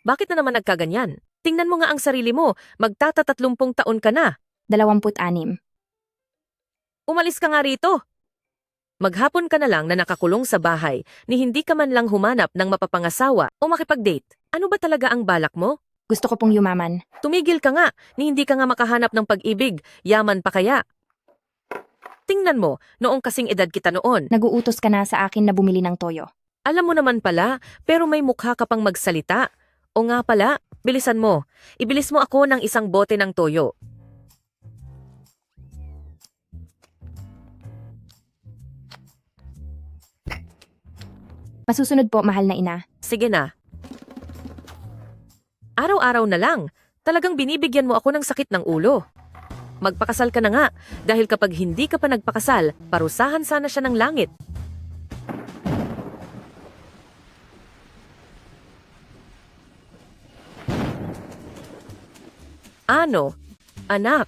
Bakit na naman nagkaganyan? Tingnan mo nga ang sarili mo, magtatatatlumpung taon ka na. 26. Umalis ka nga rito. Maghapon ka na lang na nakakulong sa bahay ni hindi ka man lang humanap ng mapapangasawa o makipag-date. Ano ba talaga ang balak mo? Gusto ko pong yumaman. Tumigil ka nga, ni hindi ka nga makahanap ng pag-ibig, yaman pa kaya. Tingnan mo, noong kasing edad kita noon. Naguutos ka na sa akin na bumili ng toyo. Alam mo naman pala, pero may mukha ka pang magsalita. O nga pala, bilisan mo. Ibilis mo ako ng isang bote ng toyo. Masusunod po, mahal na ina. Sige na. Araw-araw na lang, talagang binibigyan mo ako ng sakit ng ulo. Magpakasal ka na nga, dahil kapag hindi ka pa nagpakasal, parusahan sana siya ng langit. Ano? Anak?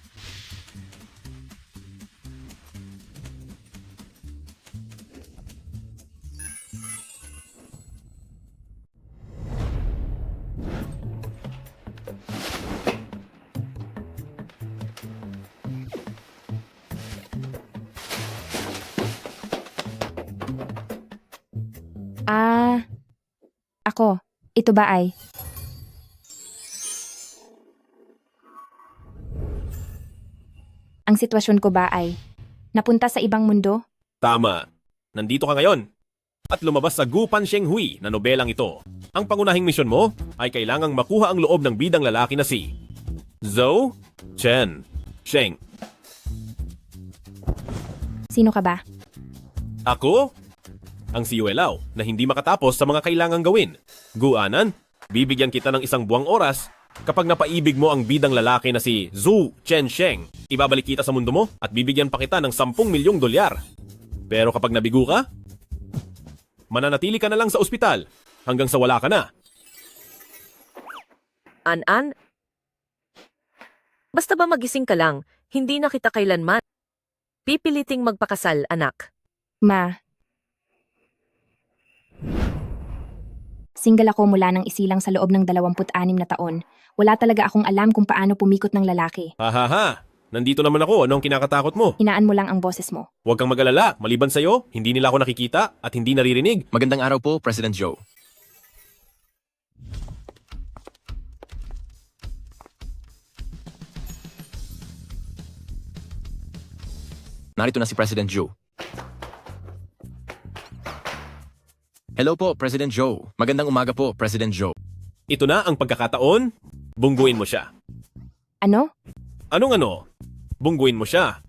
Ako. Ito ba ay? Ang sitwasyon ko ba ay napunta sa ibang mundo? Tama. Nandito ka ngayon. At lumabas sa Gu Pan Sheng Hui na nobelang ito. Ang pangunahing misyon mo ay kailangang makuha ang loob ng bidang lalaki na si Zhou Chen Sheng. Sino ka ba? Ako? Ang si Yuelao na hindi makatapos sa mga kailangang gawin. Guanan, bibigyan kita ng isang buwang oras kapag napaibig mo ang bidang lalaki na si Zhou Chen Sheng. Ibabalik kita sa mundo mo at bibigyan pa kita ng 10 milyong dolyar. Pero kapag nabigo ka, mananatili ka na lang sa ospital hanggang sa wala ka na. An-an? Basta ba magising ka lang, hindi na kita kailanman. Pipiliting magpakasal, anak. Ma. Single ako mula nang isilang sa loob ng 26 na taon. Wala talaga akong alam kung paano pumikot ng lalaki. Hahaha, nandito naman ako. Anong kinakatakot mo? Hinaan mo lang ang boses mo. Huwag kang mag-alala. Maliban sa'yo, hindi nila ako nakikita at hindi naririnig. Magandang araw po, President Joe. Narito na si President Joe. Hello po, President Joe. Magandang umaga po, President Joe. Ito na ang pagkakataon. Bungguin mo siya. Ano? Anong ano? Bungguin mo siya.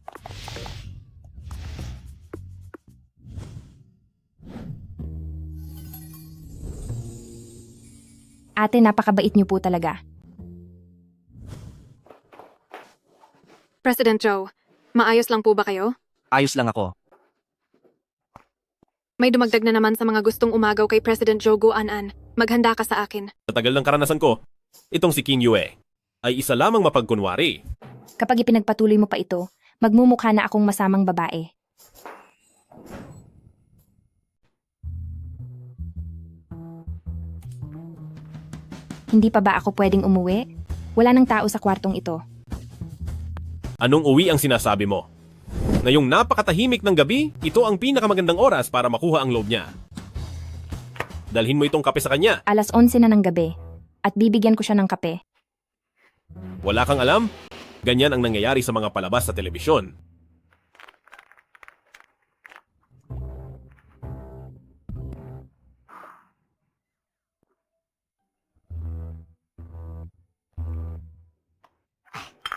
Ate, napakabait niyo po talaga. President Joe, maayos lang po ba kayo? Ayos lang ako. May dumagdag na naman sa mga gustong umagaw kay President Joe Guanan. Maghanda ka sa akin. Sa tagal ng karanasan ko, itong si King Yue ay isa lamang mapagkunwari. Kapag ipinagpatuloy mo pa ito, magmumukha na akong masamang babae. Hindi pa ba ako pwedeng umuwi? Wala nang tao sa kwartong ito. Anong uwi ang sinasabi mo? Ngayong napakatahimik ng gabi, ito ang pinakamagandang oras para makuha ang loob niya. Dalhin mo itong kape sa kanya. Alas 11 na ng gabi at bibigyan ko siya ng kape. Wala kang alam? Ganyan ang nangyayari sa mga palabas sa telebisyon.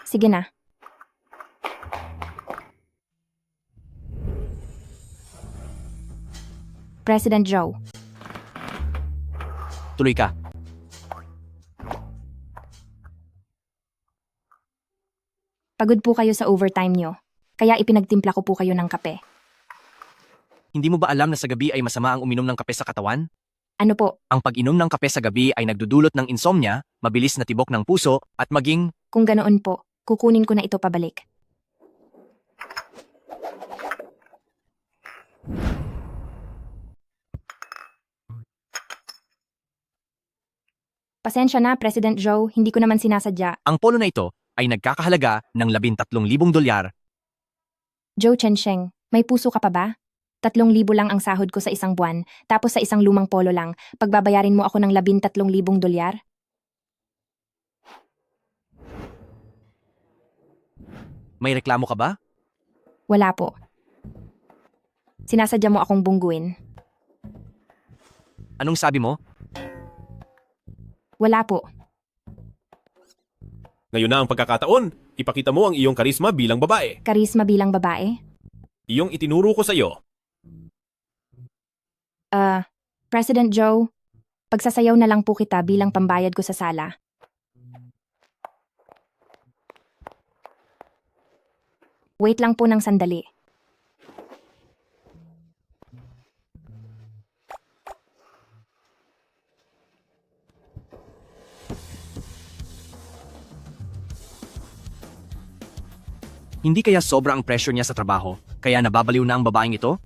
Sige na. President Joe. Tuloy ka. Pagod po kayo sa overtime nyo, kaya ipinagtimpla ko po kayo ng kape. Hindi mo ba alam na sa gabi ay masama ang uminom ng kape sa katawan? Ano po, Ang pag-inom ng kape sa gabi ay nagdudulot ng insomnia, mabilis na tibok ng puso, at maging kung ganoon po, kukunin ko na ito pabalik. Pasensya na, President Joe, hindi ko naman sinasadya. Ang polo na ito ay nagkakahalaga ng $13,000. Joe Chensheng, may puso ka pa ba? 3,000 lang ang sahod ko sa isang buwan, tapos sa isang lumang polo lang, pagbabayarin mo ako ng $13,000? May reklamo ka ba? Wala po. Sinasadya mo akong bungguin. Anong sabi mo? Wala po. Ngayon na ang pagkakataon, ipakita mo ang iyong karisma bilang babae. Karisma bilang babae? Iyong itinuro ko sa iyo. President Joe, pagsasayaw na lang po kita bilang pambayad ko sa sala. Wait lang po ng sandali. Hindi kaya sobra ang pressure niya sa trabaho, kaya nababaliw na ang babaeng ito?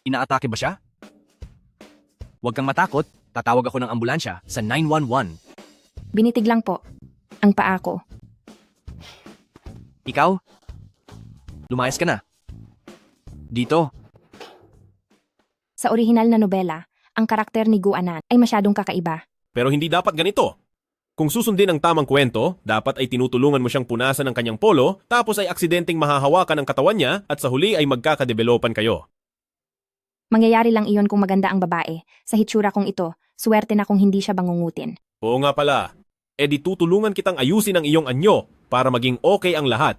Inaatake ba siya? Huwag kang matakot, tatawag ako ng ambulansya sa 911. Binitig lang po. Ang paa ko. Ikaw? Lumayas ka na. Dito, Sa orihinal na nobela, ang karakter ni Gu Anan ay masyadong kakaiba. Pero hindi dapat ganito. Kung susundin ang tamang kwento, dapat ay tinutulungan mo siyang punasan ng kanyang polo, tapos ay aksidenteng mahahawakan ang katawan niya at sa huli ay magkakadevelopan kayo. Mangyayari lang iyon kung maganda ang babae. Sa hitsura kong ito, swerte na kung hindi siya bangungutin. Oo nga pala, di tutulungan kitang ayusin ang iyong anyo para maging okay ang lahat.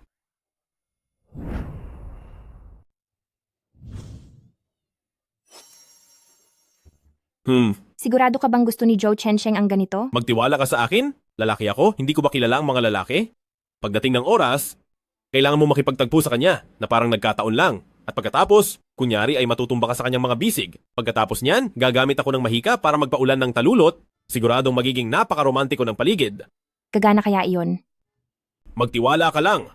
Sigurado ka bang gusto ni Joe Chensheng ang ganito? Magtiwala ka sa akin? Lalaki ako? Hindi ko ba kilala ang mga lalaki? Pagdating ng oras, kailangan mo makipagtagpo sa kanya na parang nagkataon lang. At pagkatapos, kunyari ay matutumba ka sa kanyang mga bisig. Pagkatapos niyan, gagamit ako ng mahika para magpaulan ng talulot. Siguradong magiging napakaromantiko ng paligid. Gagana kaya iyon? Magtiwala ka lang.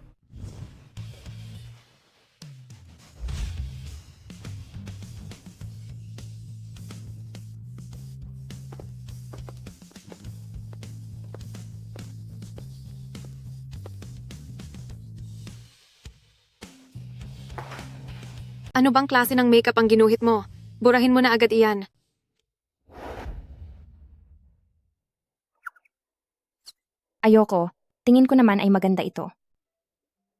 Ano bang klase ng makeup ang ginuhit mo? Burahin mo na agad iyan. Ayoko. Tingin ko naman ay maganda ito.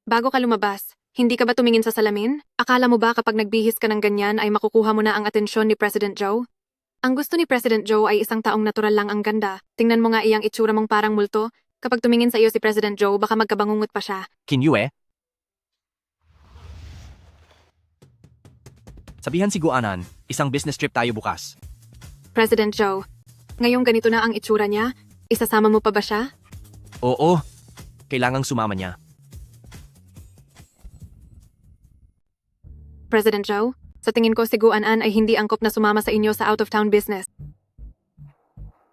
Bago ka lumabas, hindi ka ba tumingin sa salamin? Akala mo ba kapag nagbihis ka ng ganyan ay makukuha mo na ang atensyon ni President Joe? Ang gusto ni President Joe ay isang taong natural lang ang ganda. Tingnan mo nga iyang itsura mong parang multo. Kapag tumingin sa iyo si President Joe, baka magkabangungot pa siya. Kinyue. Sabihan si Guanan, isang business trip tayo bukas. President Joe, ngayong ganito na ang itsura niya, isasama mo pa ba siya? Oo, kailangang sumama niya. President Joe, sa tingin ko si Guanan ay hindi angkop na sumama sa inyo sa out-of-town business.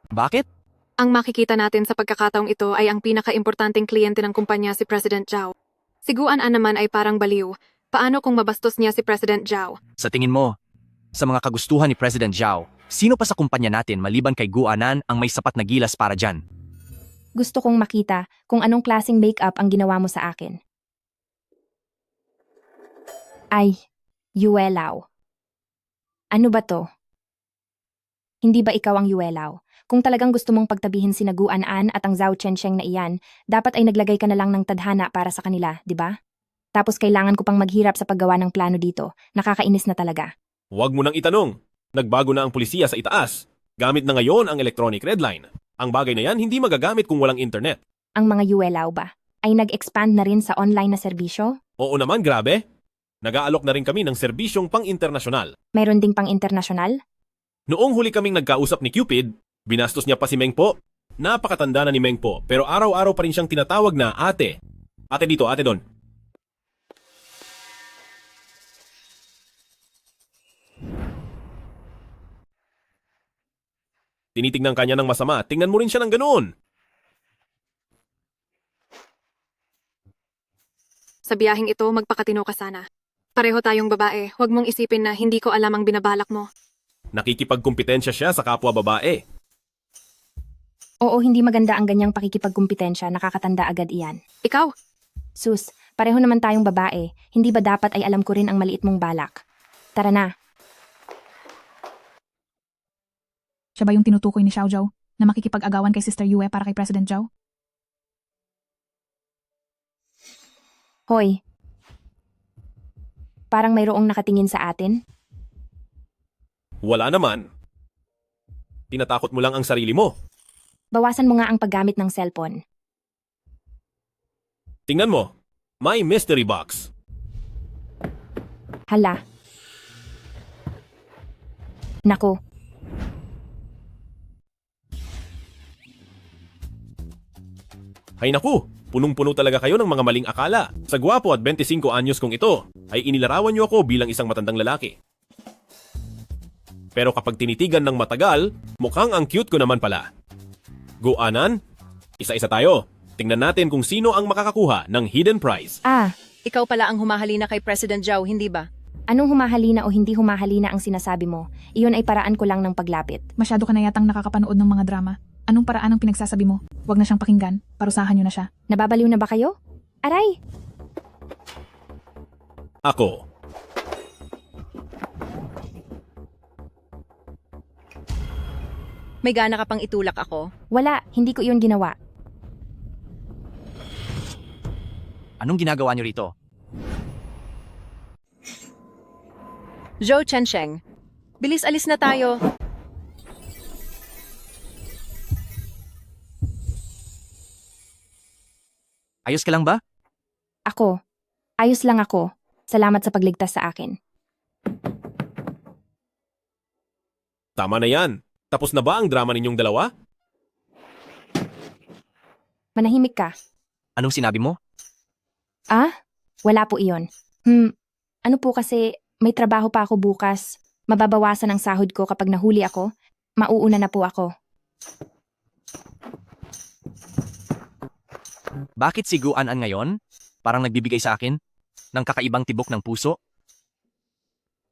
Bakit? Ang makikita natin sa pagkakataong ito ay ang pinaka-importanting kliyente ng kumpanya si President Zhao. Si Guanan naman ay parang baliw. Paano kung mabastos niya si President Zhao? Sa tingin mo, sa mga kagustuhan ni President Zhao, sino pa sa kumpanya natin maliban kay Guanan ang may sapat na gilas para dyan? Gusto kong makita kung anong klaseng makeup ang ginawa mo sa akin. Ay, Yuelaw. Ano ba to? Hindi ba ikaw ang Yuelaw? Kung talagang gusto mong pagtabihin si Guanan at ang Zhao Chensheng na iyan, dapat ay naglagay ka na lang ng tadhana para sa kanila, di ba? Tapos kailangan ko pang maghirap sa paggawa ng plano dito. Nakakainis na talaga. Huwag mo nang itanong. Nagbago na ang pulisya sa itaas. Gamit na ngayon ang electronic red line. Ang bagay na yan hindi magagamit kung walang internet. Ang mga Yuelaw ba? Ay nag-expand na rin sa online na serbisyo? Oo naman, grabe. Nag-aalok na rin kami ng serbisyong pang-internasyonal. Mayroon ding pang-internasyonal? Noong huli kaming nagkausap ni Cupid, binastos niya pa si Mengpo. Napakatanda na ni Mengpo, pero araw-araw pa rin siyang tinatawag na ate. Ate dito, ate doon. Tinitingnan kanya ng masama, tingnan mo rin siya ng ganoon. Sa biyaheng ito, magpakatino ka sana. Pareho tayong babae, huwag mong isipin na hindi ko alam ang binabalak mo. Nakikipagkumpetensya siya sa kapwa babae. Oo, hindi maganda ang ganyang pakikipagkumpetensya, nakakatanda agad iyan. Ikaw, Sus, pareho naman tayong babae, hindi ba dapat ay alam ko rin ang maliit mong balak? Tara na. Siya ba yung tinutukoy ni Xiao Zhao na makikipag-agawan kay Sister Yue para kay President Zhao? Hoy. Parang mayroong nakatingin sa atin. Wala naman. Tinatakot mo lang ang sarili mo. Bawasan mo nga ang paggamit ng cellphone. Tingnan mo. May mystery box. Hala. Naku, Hay naku, punong-puno talaga kayo ng mga maling akala. Sa gwapo at 25 anyos kong ito, ay inilarawan niyo ako bilang isang matandang lalaki. Pero kapag tinitigan ng matagal, mukhang ang cute ko naman pala. Guanan, isa-isa tayo. Tingnan natin kung sino ang makakakuha ng hidden prize. Ikaw pala ang humahalina kay President Zhao, hindi ba? anong humahalina o hindi humahalina ang sinasabi mo? Iyon ay paraan ko lang ng paglapit. Masyado ka na yatang nakakapanood ng mga drama. Anong paraan ang pinagsasabi mo? Huwag na siyang pakinggan. Parusahan niyo na siya. Nababaliw na ba kayo? Aray! Ako. May gana ka pang itulak ako? Wala, hindi ko iyon ginawa. Anong ginagawa niyo rito? Zhou Chensheng, bilis alis na tayo. Ayos ka lang ba? Ako. Ayos lang ako. Salamat sa pagligtas sa akin. Tama na yan. Tapos na ba ang drama ninyong dalawa? Manahimik ka. Anong sinabi mo? Wala po iyon. Ano po kasi, may trabaho pa ako bukas. Mababawasan ang sahod ko kapag nahuli ako. Mauuna na po ako. Bakit si Guanan ngayon? Parang nagbibigay sa akin ng kakaibang tibok ng puso?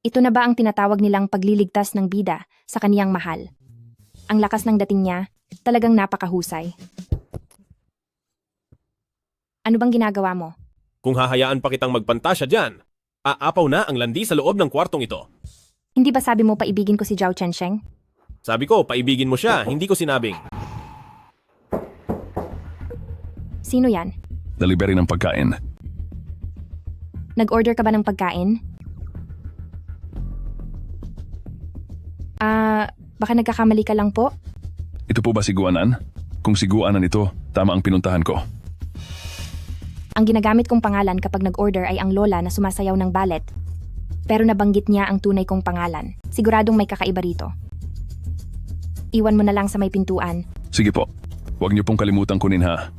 Ito na ba ang tinatawag nilang pagliligtas ng bida sa kaniyang mahal? Ang lakas ng dating niya, talagang napakahusay. Ano bang ginagawa mo? Kung hahayaan pa kitang magpantasya dyan, aapaw na ang landi sa loob ng kwartong ito. Hindi ba sabi mo paibigin ko si Zhao Chensheng? Sabi ko, paibigin mo siya, hindi ko sinabing. Sino yan? Delivery ng pagkain. Nag-order ka ba ng pagkain? Baka nagkakamali ka lang po? Ito po ba si Guanan? Kung si Guanan ito, tama ang pinuntahan ko. Ang ginagamit kong pangalan kapag nag-order ay ang lola na sumasayaw ng ballet. Pero nabanggit niya ang tunay kong pangalan. Siguradong may kakaiba rito. Iwan mo na lang sa may pintuan. Sige po, huwag niyo pong kalimutan kunin ha.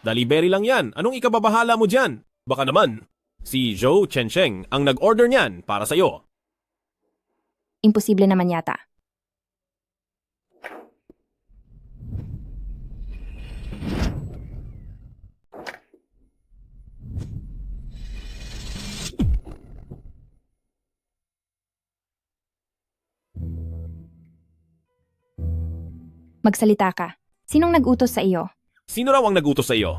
Delivery lang yan. Anong ikababahala mo dyan? Baka naman, si Zhou Chensheng ang nag-order niyan para sa'yo. Imposible naman yata. Magsalita ka. Sinong nag-utos sa iyo? Sino raw ang nag-utos sa iyo?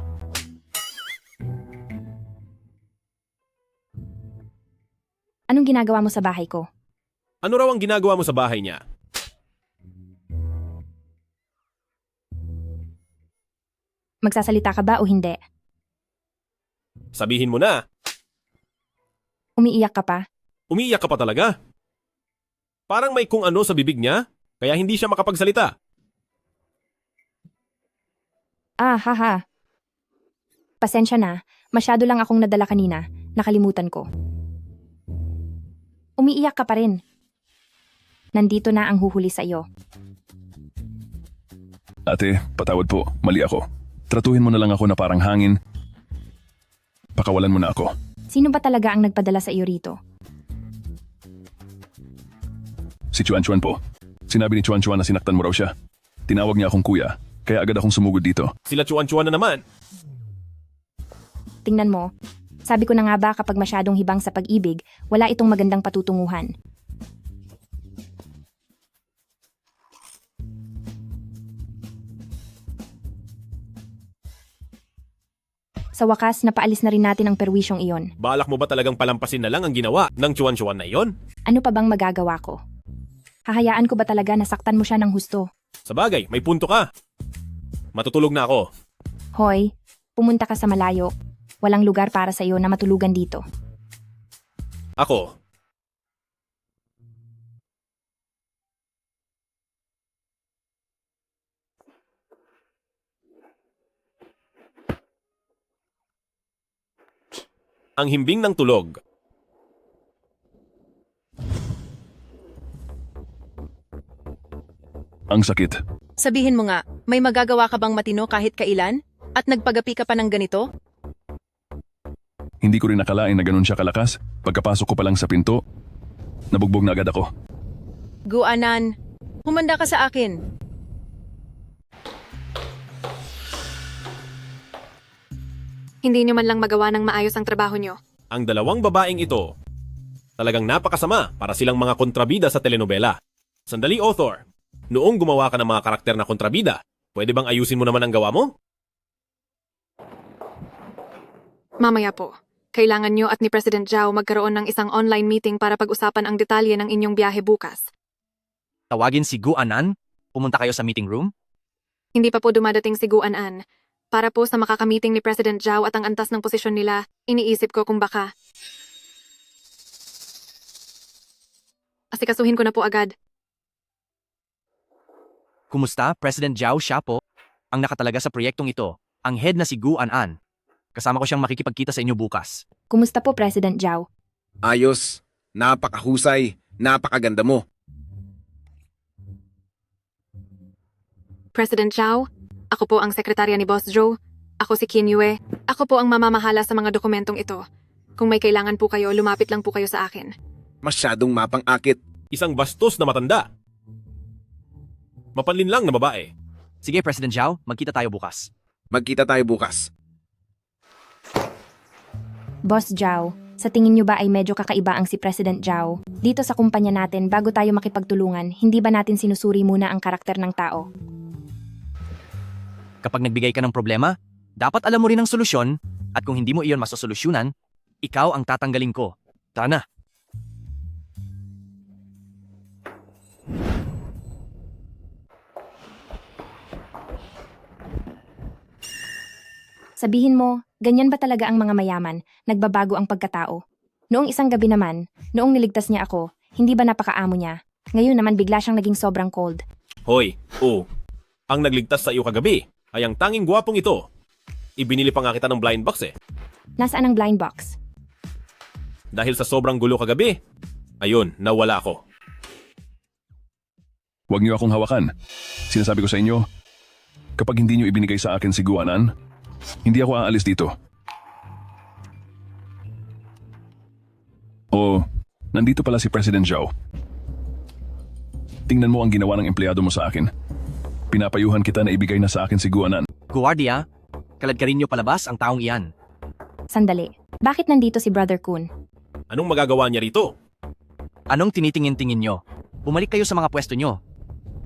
Anong ginagawa mo sa bahay ko? Ano raw ang ginagawa mo sa bahay niya? Magsasalita ka ba o hindi? Sabihin mo na. Umiiyak ka pa? Umiiyak ka pa talaga? Parang may kung ano sa bibig niya, kaya hindi siya makapagsalita. Haha. Pasensya na, masyado lang akong nadala kanina, nakalimutan ko. Umiiyak ka pa rin. Nandito na ang huhuli sa iyo. Ate, patawad po, mali ako. Tratuhin mo na lang ako na parang hangin. Pakawalan mo na ako. Sino ba talaga ang nagpadala sa iyo rito? Si Chuan Chuan po. Sinabi ni Chuan Chuan na sinaktan mo raw siya. Tinawag niya akong kuya, kaya agad akong sumugod dito. Sila chuan-chuan na naman. Tingnan mo. Sabi ko na nga ba kapag masyadong hibang sa pag-ibig, wala itong magandang patutunguhan. Sa wakas, napaalis na rin natin ang perwisyong iyon. Balak mo ba talagang palampasin na lang ang ginawa ng Chuan-Chuan na iyon? Ano pa bang magagawa ko? Hahayaan ko ba talaga na saktan mo siya ng husto? Sa bagay, may punto ka. Matutulog na ako. Hoy, pumunta ka sa malayo. Walang lugar para sa iyo na matulugan dito. Ako. Ang himbing ng tulog. Ang sakit. Sabihin mo nga, may magagawa ka bang matino kahit kailan? At nagpagapi ka pa ng ganito? Hindi ko rin nakalain na ganun siya kalakas. Pagkapasok ko pa lang sa pinto, nabugbog na agad ako. Guanan, humanda ka sa akin. Hindi niyo man lang magawa ng maayos ang trabaho niyo. Ang dalawang babaeng ito, talagang napakasama para silang mga kontrabida sa telenovela. Sandali, author. Noong gumawa ka ng mga karakter na kontrabida, pwede bang ayusin mo naman ang gawa mo? Mamaya po. Kailangan niyo at ni President Zhao magkaroon ng isang online meeting para pag-usapan ang detalye ng inyong biyahe bukas. Tawagin si Guanan? Pumunta kayo sa meeting room? Hindi pa po dumadating si Guanan. Para po sa makakamiting ni President Zhao at ang antas ng posisyon nila, iniisip ko kung baka. Asikasuhin ko na po agad. Kumusta, President Zhao? Siya po ang nakatalaga sa proyektong ito, ang head na si Guanan. Kasama ko siyang makikipagkita sa inyo bukas. Kumusta po, President Zhao? Ayos. Napakahusay. Napakaganda mo. President Zhao, ako po ang sekretarya ni Boss Joe. Ako si Qin Yue. Ako po ang mamamahala sa mga dokumentong ito. Kung may kailangan po kayo, lumapit lang po kayo sa akin. Masyadong mapang-akit. Isang bastos na matanda. Mapanlin lang na babae. Sige, President Zhao, magkita tayo bukas. Magkita tayo bukas. Boss Zhao, sa tingin niyo ba ay medyo kakaiba ang si President Zhao? Dito sa kumpanya natin, bago tayo makipagtulungan, hindi ba natin sinusuri muna ang karakter ng tao? Kapag nagbigay ka ng problema, dapat alam mo rin ang solusyon at kung hindi mo iyon masosolusyunan, ikaw ang tatanggalin ko. Tara na. Sabihin mo, ganyan ba talaga ang mga mayaman, nagbabago ang pagkatao? Noong isang gabi naman, noong niligtas niya ako, hindi ba napakaamo niya? Ngayon naman bigla siyang naging sobrang cold. Hoy, ang nagligtas sa iyo kagabi ay ang tanging gwapong ito. Ibinili pa nga kita ng blind box eh. Nasaan ang blind box? Dahil sa sobrang gulo kagabi, ayun, nawala ako. Huwag niyo akong hawakan. Sinasabi ko sa inyo, kapag hindi niyo ibinigay sa akin si Guanan, hindi ako aalis dito. O, nandito pala si President Zhao. Tingnan mo ang ginawa ng empleyado mo sa akin. Pinapayuhan kita na ibigay na sa akin si Guanan. Guardia, kaladkarin niyo palabas ang taong iyan. Sandali, bakit nandito si Brother Kun? Anong magagawa niya rito? Anong tinitingin-tingin niyo? Bumalik kayo sa mga pwesto niyo.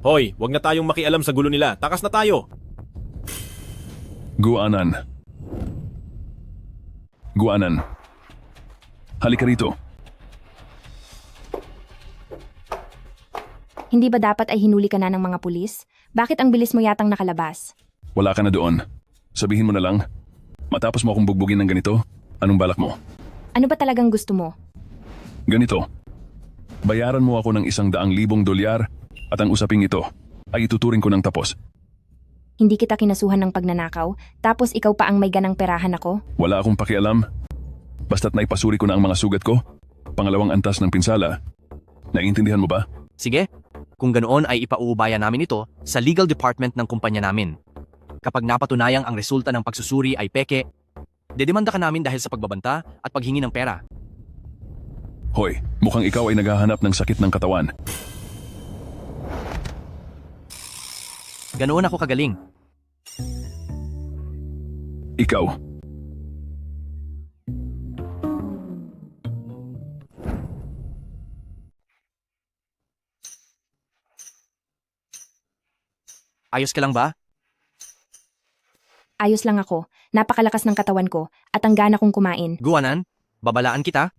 Hoy, wag na tayong makialam sa gulo nila. Takas na tayo. Guanan. Guanan. Halika rito. Hindi ba dapat ay hinuli ka na ng mga pulis? Bakit ang bilis mo yatang nakalabas? Wala ka na doon. Sabihin mo na lang, matapos mo akong bugbugin ng ganito, anong balak mo? Ano ba talagang gusto mo? Ganito. Bayaran mo ako ng $100,000 at ang usaping ito ay ituturing ko ng tapos. Hindi kita kinasuhan ng pagnanakaw, tapos ikaw pa ang may ganang perahan ako? Wala akong pakialam. Basta't naipasuri ko na ang mga sugat ko, pangalawang antas ng pinsala. Naiintindihan mo ba? Sige, kung ganoon ay ipauubaya namin ito sa legal department ng kumpanya namin. Kapag napatunayang ang resulta ng pagsusuri ay peke, dedemanda ka namin dahil sa pagbabanta at paghingi ng pera. Hoy, mukhang ikaw ay naghahanap ng sakit ng katawan. Ganoon ako kagaling. Ikaw. Ayos ka lang ba? Ayos lang ako, napakalakas ng katawan ko, at ang gana kong kumain. Guanan, babalaan kita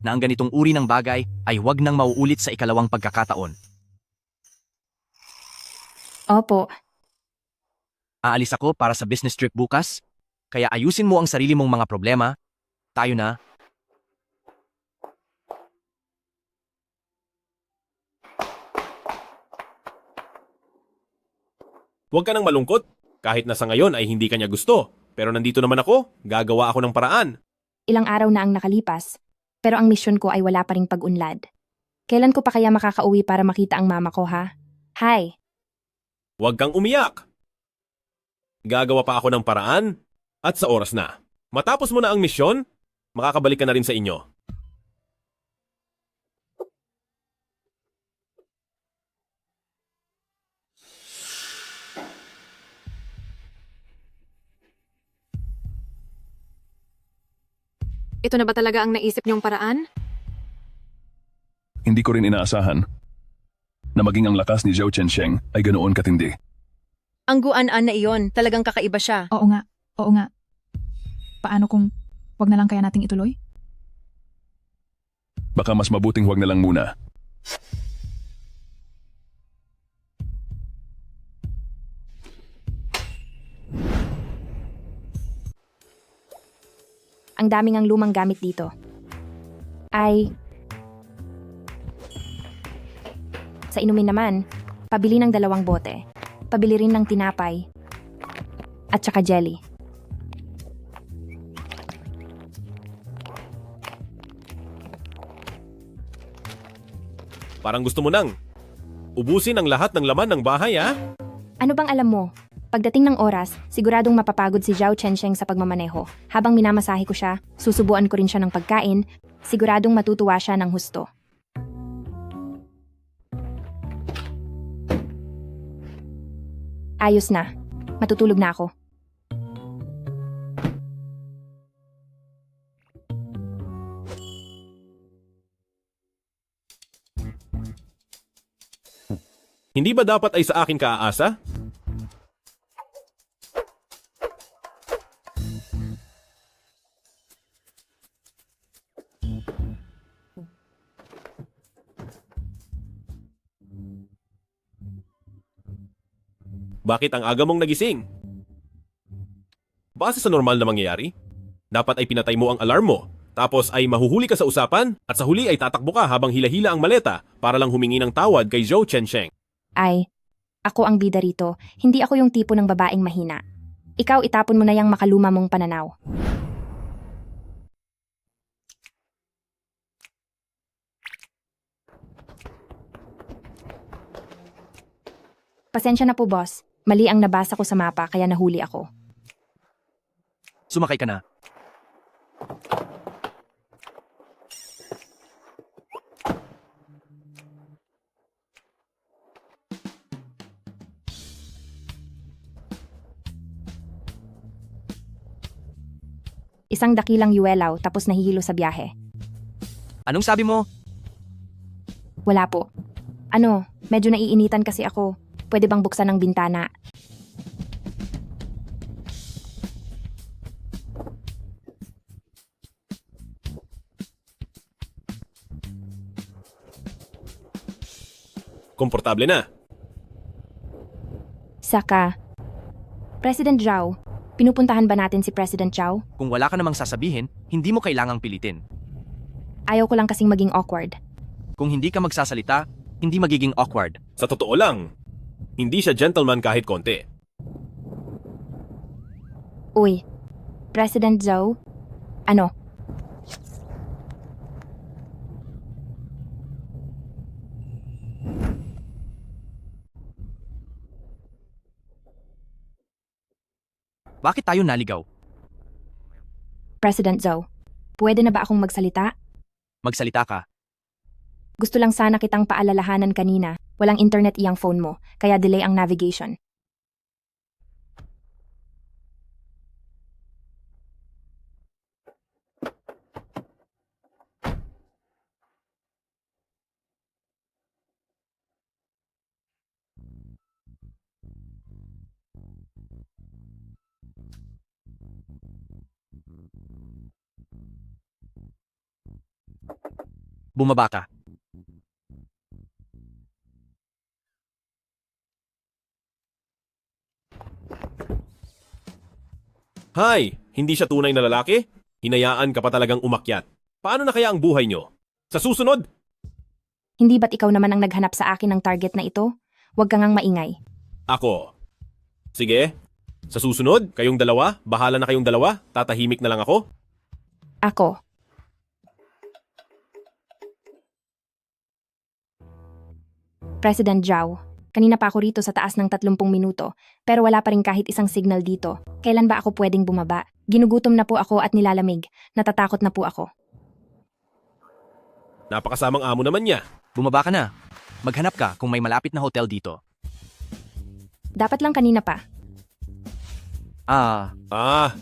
na ang ganitong uri ng bagay ay huwag nang mauulit sa ikalawang pagkakataon. Opo, Aalis ako para sa business trip bukas, kaya ayusin mo ang sarili mong mga problema. Tayo na. Huwag ka nang malungkot. Kahit na sa ngayon ay hindi kanya gusto. Pero nandito naman ako, gagawa ako ng paraan. ilang araw na ang nakalipas, pero ang misyon ko ay wala pa ring pag-unlad. Kailan ko pa kaya makakauwi para makita ang mama ko, ha? Hi! Huwag kang umiyak. Gagawa pa ako ng paraan at sa oras na. Matapos mo na ang misyon, makakabalik ka na rin sa inyo. Ito na ba talaga ang naisip niyong paraan? Hindi ko rin inaasahan na maging ang lakas ni Zhou Chensheng ay ganoon katindi. Ang Guanan na iyon, talagang kakaiba siya. Oo nga, oo nga. Paano kung wag na lang kaya nating ituloy? Baka mas mabuting huwag na lang muna. Ang daming ang lumang gamit dito. Ay... Sa inumin naman, pabili ng 2 bote. Pabili rin ng tinapay. At saka jelly. Parang gusto mo nang ubusin ang lahat ng laman ng bahay, ha? Ano bang alam mo? Pagdating ng oras, siguradong mapapagod si Zhao Chensheng sa pagmamaneho. Habang minamasahe ko siya, susubuan ko rin siya ng pagkain, siguradong matutuwa siya ng husto. Ayos na. Matutulog na ako. Hindi ba dapat ay sa akin ka aasa? Bakit ang aga mong nagising? Base sa normal na mangyayari, dapat ay pinatay mo ang alarm mo, tapos ay mahuhuli ka sa usapan, at sa huli ay tatakbo ka habang hila-hila ang maleta para lang humingi ng tawad kay Zhou Chensheng. Ay, ako ang bida rito. Hindi ako yung tipo ng babaeng mahina. Ikaw itapon mo na yung makaluma mong pananaw. Pasensya na po, boss. Mali ang nabasa ko sa mapa kaya nahuli ako. Sumakay ka na. Isang dakilang yuelaw tapos nahihilo sa biyahe. Anong sabi mo? Wala po. Ano, medyo naiinitan kasi ako. Pwede bang buksan ng bintana? Komportable na. Saka, President Zhao, pinupuntahan ba natin si President Zhao? Kung wala ka namang sasabihin, hindi mo kailangang pilitin. Ayaw ko lang kasing maging awkward. Kung hindi ka magsasalita, hindi magiging awkward. Sa totoo lang, hindi siya gentleman kahit konti. Uy, President Zhao, ano? Bakit tayo naligaw? President Zhao, pwede na ba akong magsalita? Magsalita ka. Gusto lang sana kitang paalalahanan kanina. Walang internet iyang phone mo, kaya delay ang navigation. Bumaba ka. Hay, hindi siya tunay na lalaki? Hinayaan ka pa talagang umakyat. Paano na kaya ang buhay nyo? Sa susunod? Hindi ba't ikaw naman ang naghanap sa akin ng target na ito? Huwag ka ngang maingay. Ako. Sige. Sa susunod, kayong dalawa, bahala na kayong dalawa, tatahimik na lang ako. Ako. President Zhao, kanina pa ako rito sa taas ng 30 minuto, pero wala pa rin kahit isang signal dito. Kailan ba ako pwedeng bumaba? Ginugutom na po ako at nilalamig. Natatakot na po ako. Napakasamang amo naman niya. Bumaba ka na. Maghanap ka kung may malapit na hotel dito. Dapat lang kanina pa. Ah, Ah,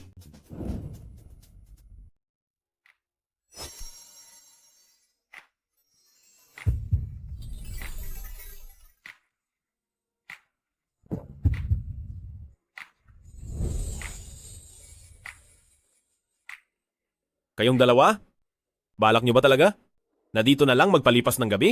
kayong dalawa? Balak nyo ba talaga? Na dito na lang magpalipas ng gabi?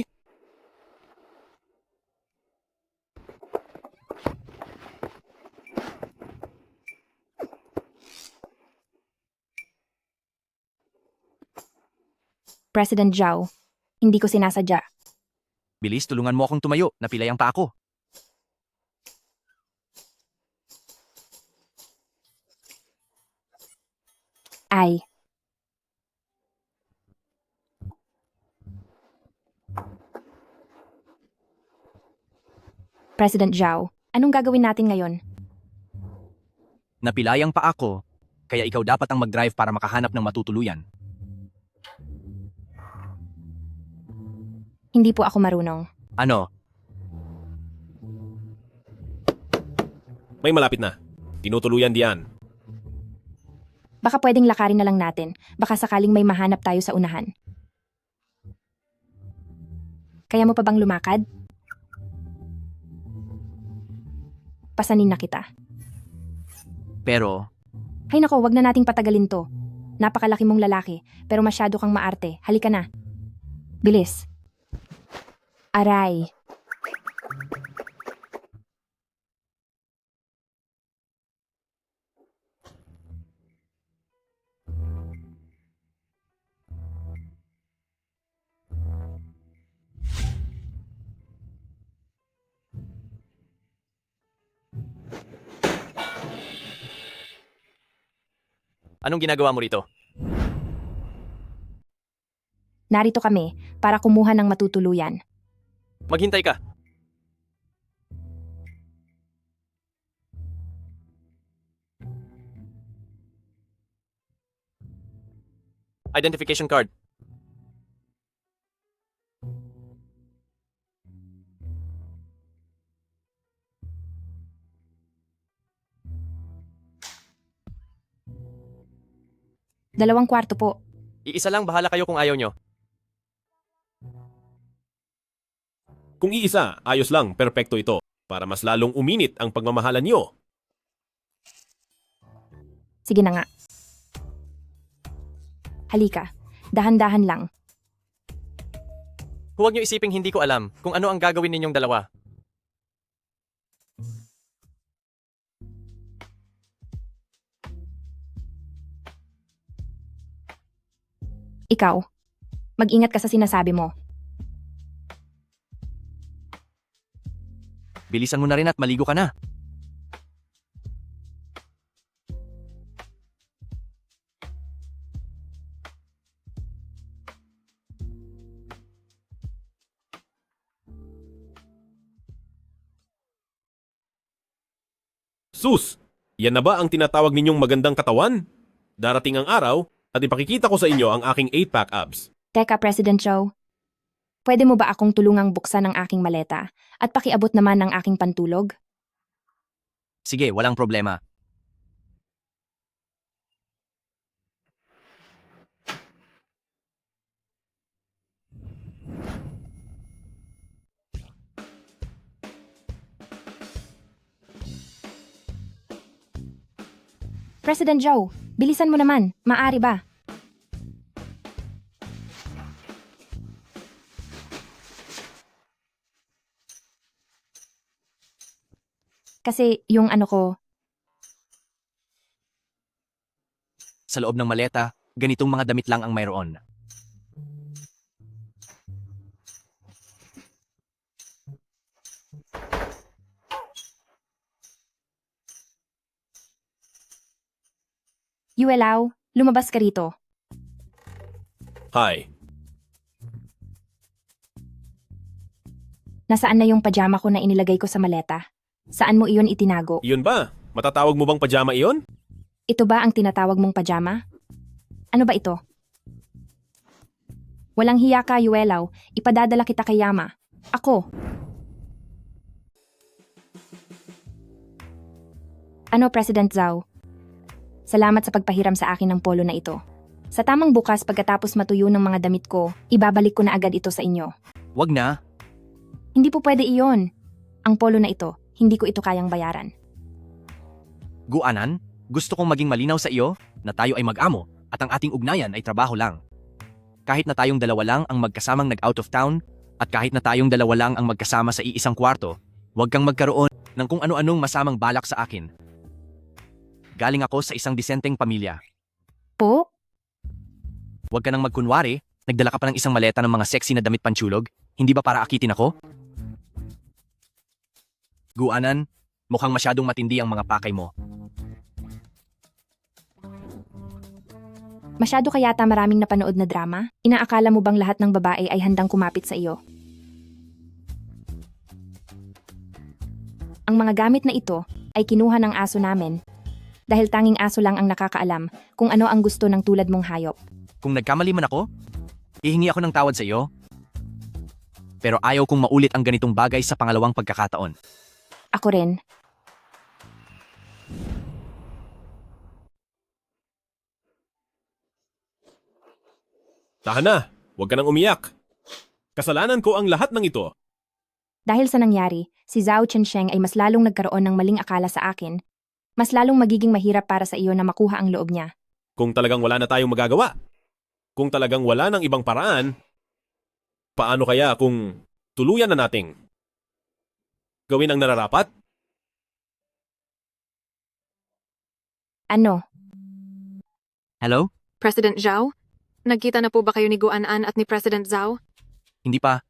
President Zhao, hindi ko sinasadya. bilis tulungan mo akong tumayo. Napilay ang pa ako. Ay. President Zhao, anong gagawin natin ngayon? Napilay ang pa ako. Kaya ikaw dapat ang mag-drive para makahanap ng matutuluyan. Hindi po ako marunong. Ano? May malapit na. Tinutuluyan diyan. Baka pwedeng lakarin na lang natin. Baka sakaling may mahanap tayo sa unahan. Kaya mo pa bang lumakad? Pasanin na kita. Pero, Hay nako, wag na nating patagalin to. Napakalaki mong lalaki, pero masyado kang maarte. Halika na. Bilis. Aray. anong ginagawa mo rito? Narito kami para kumuha ng matutuluyan. Maghintay ka. Identification card. Dalawang kwarto po. Iisa lang, bahala kayo kung ayaw nyo. Kung iisa, ayos lang, perpekto ito. Para mas lalong uminit ang pagmamahalan nyo. Sige na nga. Halika. Dahan-dahan lang. Huwag nyo isiping hindi ko alam kung ano ang gagawin ninyong dalawa. Ikaw, mag-ingat ka sa sinasabi mo. Bilisan mo na rin at maligo ka na. Sus! Yan na ba ang tinatawag ninyong magandang katawan? Darating ang araw at ipakikita ko sa inyo ang aking 8-pack abs. Teka, President Joe. Pwede mo ba akong tulungang buksan ang aking maleta at pakiabot naman ang aking pantulog? Sige, walang problema. President Joe, bilisan mo naman. Maari ba? Kasi yung ano ko, Sa loob ng maleta, ganitong mga damit lang ang mayroon. Yuelaw, lumabas ka rito. Hi. Nasaan na yung pajama ko na inilagay ko sa maleta? Saan mo iyon itinago? Iyon ba? Matatawag mo bang pajama iyon? Ito ba ang tinatawag mong pajama? Ano ba ito? Walang hiya ka, Yuelaw. Ipadadala kita kay Yama. Ako. Ano, President Zhao? Salamat sa pagpahiram sa akin ng polo na ito. Sa tamang bukas pagkatapos matuyo ng mga damit ko, ibabalik ko na agad ito sa inyo. Wag na. Hindi po pwede iyon. Ang polo na ito, hindi ko ito kayang bayaran. Guanan, gusto kong maging malinaw sa iyo na tayo ay mag-amo at ang ating ugnayan ay trabaho lang. Kahit na tayong dalawa lang ang magkasamang nag-out of town at kahit na tayong dalawa lang ang magkasama sa iisang kwarto, huwag kang magkaroon ng kung ano-anong masamang balak sa akin. Galing ako sa isang disenteng pamilya. Po? Huwag ka nang magkunwari, nagdala ka pa ng isang maleta ng mga sexy na damit panchulog, hindi ba para akitin ako? Guanan, mukhang masyadong matindi ang mga pakay mo. Masyado ka yata maraming napanood na drama? Inaakala mo bang lahat ng babae ay handang kumapit sa iyo? Ang mga gamit na ito ay kinuha ng aso namin dahil tanging aso lang ang nakakaalam kung ano ang gusto ng tulad mong hayop. Kung nagkamali man ako, ihingi ako ng tawad sa iyo. Pero ayaw kong maulit ang ganitong bagay sa pangalawang pagkakataon. Ako rin. Tahan na. Huwag ka nang umiyak. Kasalanan ko ang lahat ng ito. Dahil sa nangyari, si Zhao Chensheng ay mas lalong nagkaroon ng maling akala sa akin. Mas lalong magiging mahirap para sa iyo na makuha ang loob niya. Kung talagang wala na tayong magagawa. Kung talagang wala ng ibang paraan, paano kaya kung tuluyan na nating gawin ang nararapat? Ano? Hello? President Zhao? Nagkita na po ba kayo ni Guanan at ni President Zhao? Hindi pa.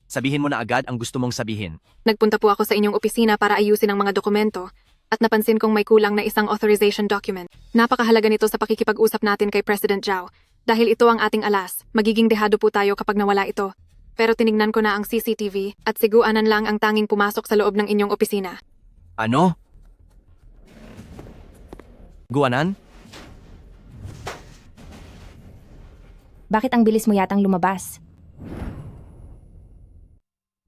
Sabihin mo na agad ang gusto mong sabihin. Nagpunta po ako sa inyong opisina para ayusin ang mga dokumento at napansin kong may kulang na isang authorization document. Napakahalaga nito sa pakikipag-usap natin kay President Zhao. Dahil ito ang ating alas, magiging dehado po tayo kapag nawala ito. Pero tinignan ko na ang CCTV at si Guanan lang ang tanging pumasok sa loob ng inyong opisina. Ano? Guanan? Bakit ang bilis mo yatang lumabas?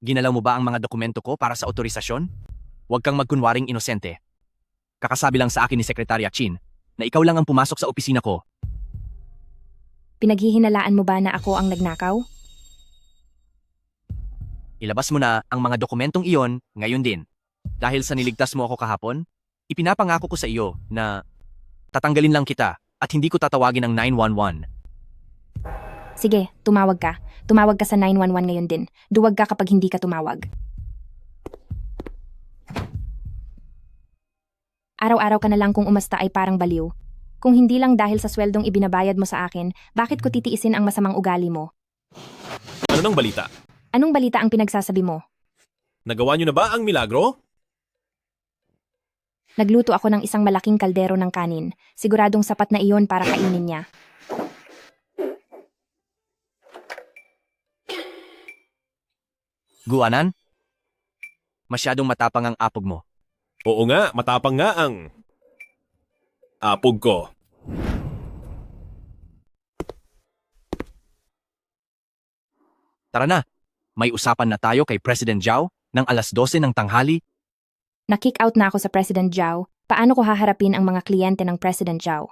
Ginalaw mo ba ang mga dokumento ko para sa otorisasyon? Huwag kang magkunwaring inosente. Kakasabi lang sa akin ni Secretary Chin na ikaw lang ang pumasok sa opisina ko. Pinaghihinalaan mo ba na ako ang nagnakaw? Ilabas mo na ang mga dokumentong iyon ngayon din. Dahil sa niligtas mo ako kahapon, ipinapangako ko sa iyo na tatanggalin lang kita at hindi ko tatawagin ang 911. Sige, tumawag ka. Tumawag ka sa 911 ngayon din. Duwag ka kapag hindi ka tumawag. Araw-araw ka na lang kung umasta ay parang baliw. Kung hindi lang dahil sa sweldong ibinabayad mo sa akin, bakit ko titiisin ang masamang ugali mo? Ano nang balita? Anong balita ang pinagsasabi mo? Nagawa niyo na ba ang milagro? Nagluto ako ng isang malaking kaldero ng kanin. Siguradong sapat na iyon para kainin niya. Guanan? Masyadong matapang ang apog mo. Oo nga, matapang nga ang apog ko. Tara na, may usapan na tayo kay President Zhao ng alas 12 ng tanghali. Na-kick out na ako sa President Zhao. Paano ko haharapin ang mga kliyente ng President Zhao?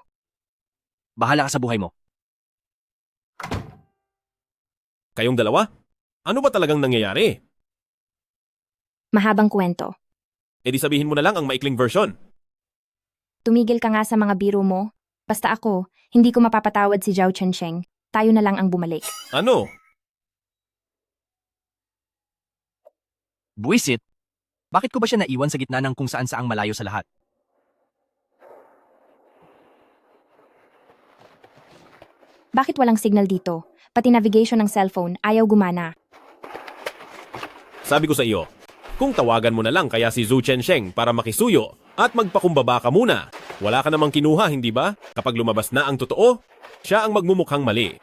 Bahala ka sa buhay mo. Kayong dalawa? Ano ba talagang nangyayari? Mahabang kwento. E di sabihin mo na lang ang maikling version. Tumigil ka nga sa mga biro mo. Basta ako, hindi ko mapapatawad si Zhao Chensheng. Tayo na lang ang bumalik. Ano? Buwisit? Bakit ko ba siya naiwan sa gitna ng kung saan saang malayo sa lahat? Bakit walang signal dito? Pati navigation ng cellphone ayaw gumana. Sabi ko sa iyo, kung tawagan mo na lang kaya si Zhu Chensheng para makisuyo at magpakumbaba ka muna. Wala ka namang kinuha, hindi ba? Kapag lumabas na ang totoo, siya ang magmumukhang mali.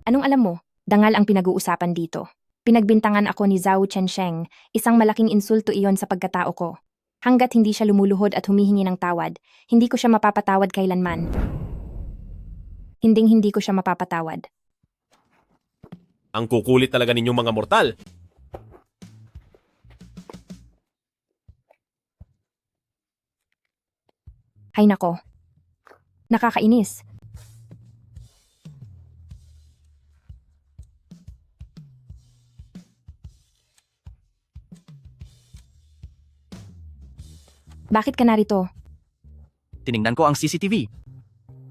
Anong alam mo? Dangal ang pinag-uusapan dito. Pinagbintangan ako ni Zhao Chensheng, isang malaking insulto iyon sa pagkatao ko. Hanggat hindi siya lumuluhod at humihingi ng tawad, hindi ko siya mapapatawad kailanman. Hindi ko siya mapapatawad. Ang kukulit talaga ninyong mga mortal. Hay nako. Nakakainis. Bakit ka narito? Tiningnan ko ang CCTV.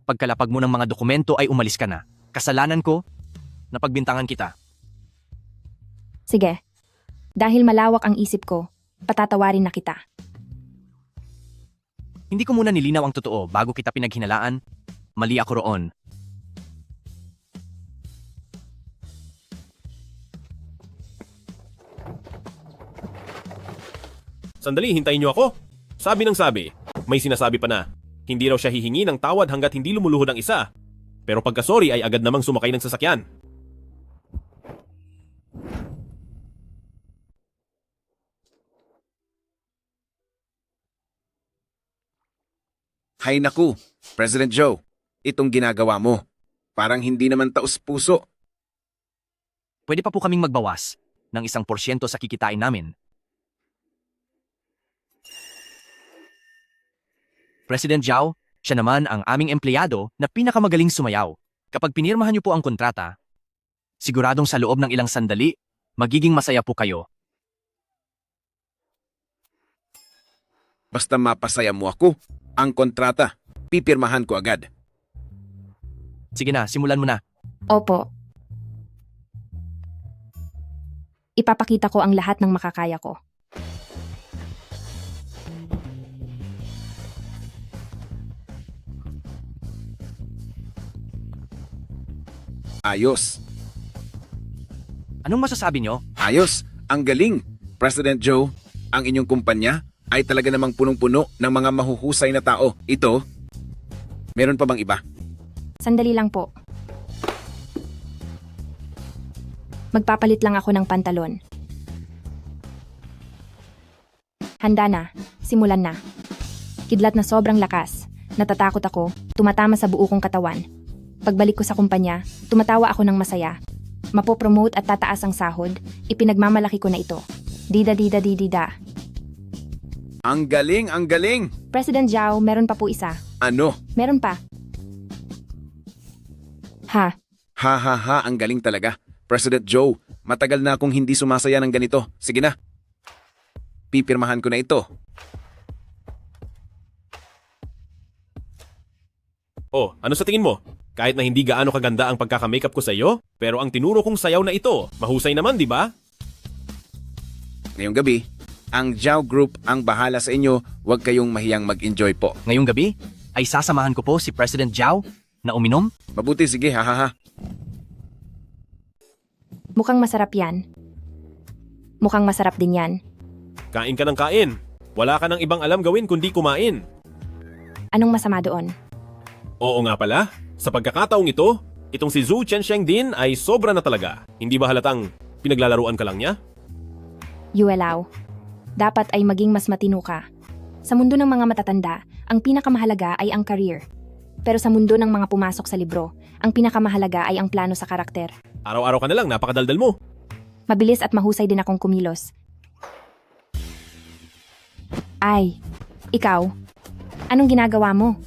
Pagkalapag mo ng mga dokumento ay umalis ka na. Kasalanan ko, napagbintangan kita. Sige. Dahil malawak ang isip ko, patatawarin na kita. Hindi ko muna nilinaw ang totoo bago kita pinaghinalaan. Mali ako roon. Sandali, hintayin niyo ako. Sabi ng sabi, may sinasabi pa na, hindi raw siya hihingi ng tawad hanggat hindi lumuluhod ang isa. Pero pagkasorry ay agad namang sumakay ng sasakyan. Hay naku, President Joe, itong ginagawa mo. Parang hindi naman taos-puso. Pwede pa po kaming magbawas ng 1% sa kikitain namin. President Zhao, siya naman ang aming empleyado na pinakamagaling sumayaw. Kapag pinirmahan niyo po ang kontrata, siguradong sa loob ng ilang sandali, magiging masaya po kayo. Basta mapasaya mo ako, ang kontrata, pipirmahan ko agad. Sige na, simulan mo na. Opo. Ipapakita ko ang lahat ng makakaya ko. Ayos. Anong masasabi niyo? Ayos. Ang galing. President Joe, ang inyong kumpanya ay talaga namang punong-puno ng mga mahuhusay na tao. Ito, meron pa bang iba? Sandali lang po. Magpapalit lang ako ng pantalon. Handa na. Simulan na. Kidlat na sobrang lakas. Natatakot ako. Tumatama sa buo kong katawan. Pagbalik ko sa kumpanya, tumatawa ako ng masaya. Mapopromote at tataas ang sahod. Ipinagmamalaki ko na ito. Dida. Ang galing, ang galing! President Zhao, meron pa po isa. Ano? Meron pa. Ha, Ha, ang galing talaga. President Joe, matagal na akong hindi sumasaya ng ganito. Sige na. Pipirmahan ko na ito. Oh, ano sa tingin mo? Kahit na hindi gaano kaganda ang pagkaka-makeup ko sa iyo, pero ang tinuro kong sayaw na ito, mahusay naman, di ba? Ngayong gabi, ang Zhao Group ang bahala sa inyo. Huwag kayong mahiyang mag-enjoy po. Ngayong gabi, ay sasamahan ko po si President Zhao na uminom. Mabuti, sige, ha. mukhang masarap yan. Mukhang masarap din yan. Kain ka ng kain. Wala ka ng ibang alam gawin kundi kumain. Anong masama doon? Oo nga pala, sa pagkakataong ito, itong si Zhu Chensheng din ay sobra na talaga. Hindi ba halatang pinaglalaruan ka lang niya? Yuelao, dapat ay maging mas matino ka. Sa mundo ng mga matatanda, ang pinakamahalaga ay ang career. Pero sa mundo ng mga pumasok sa libro, ang pinakamahalaga ay ang plano sa karakter. Araw-araw ka na lang, napakadaldal mo. Mabilis at mahusay din akong kumilos. Ay, ikaw, anong ginagawa mo?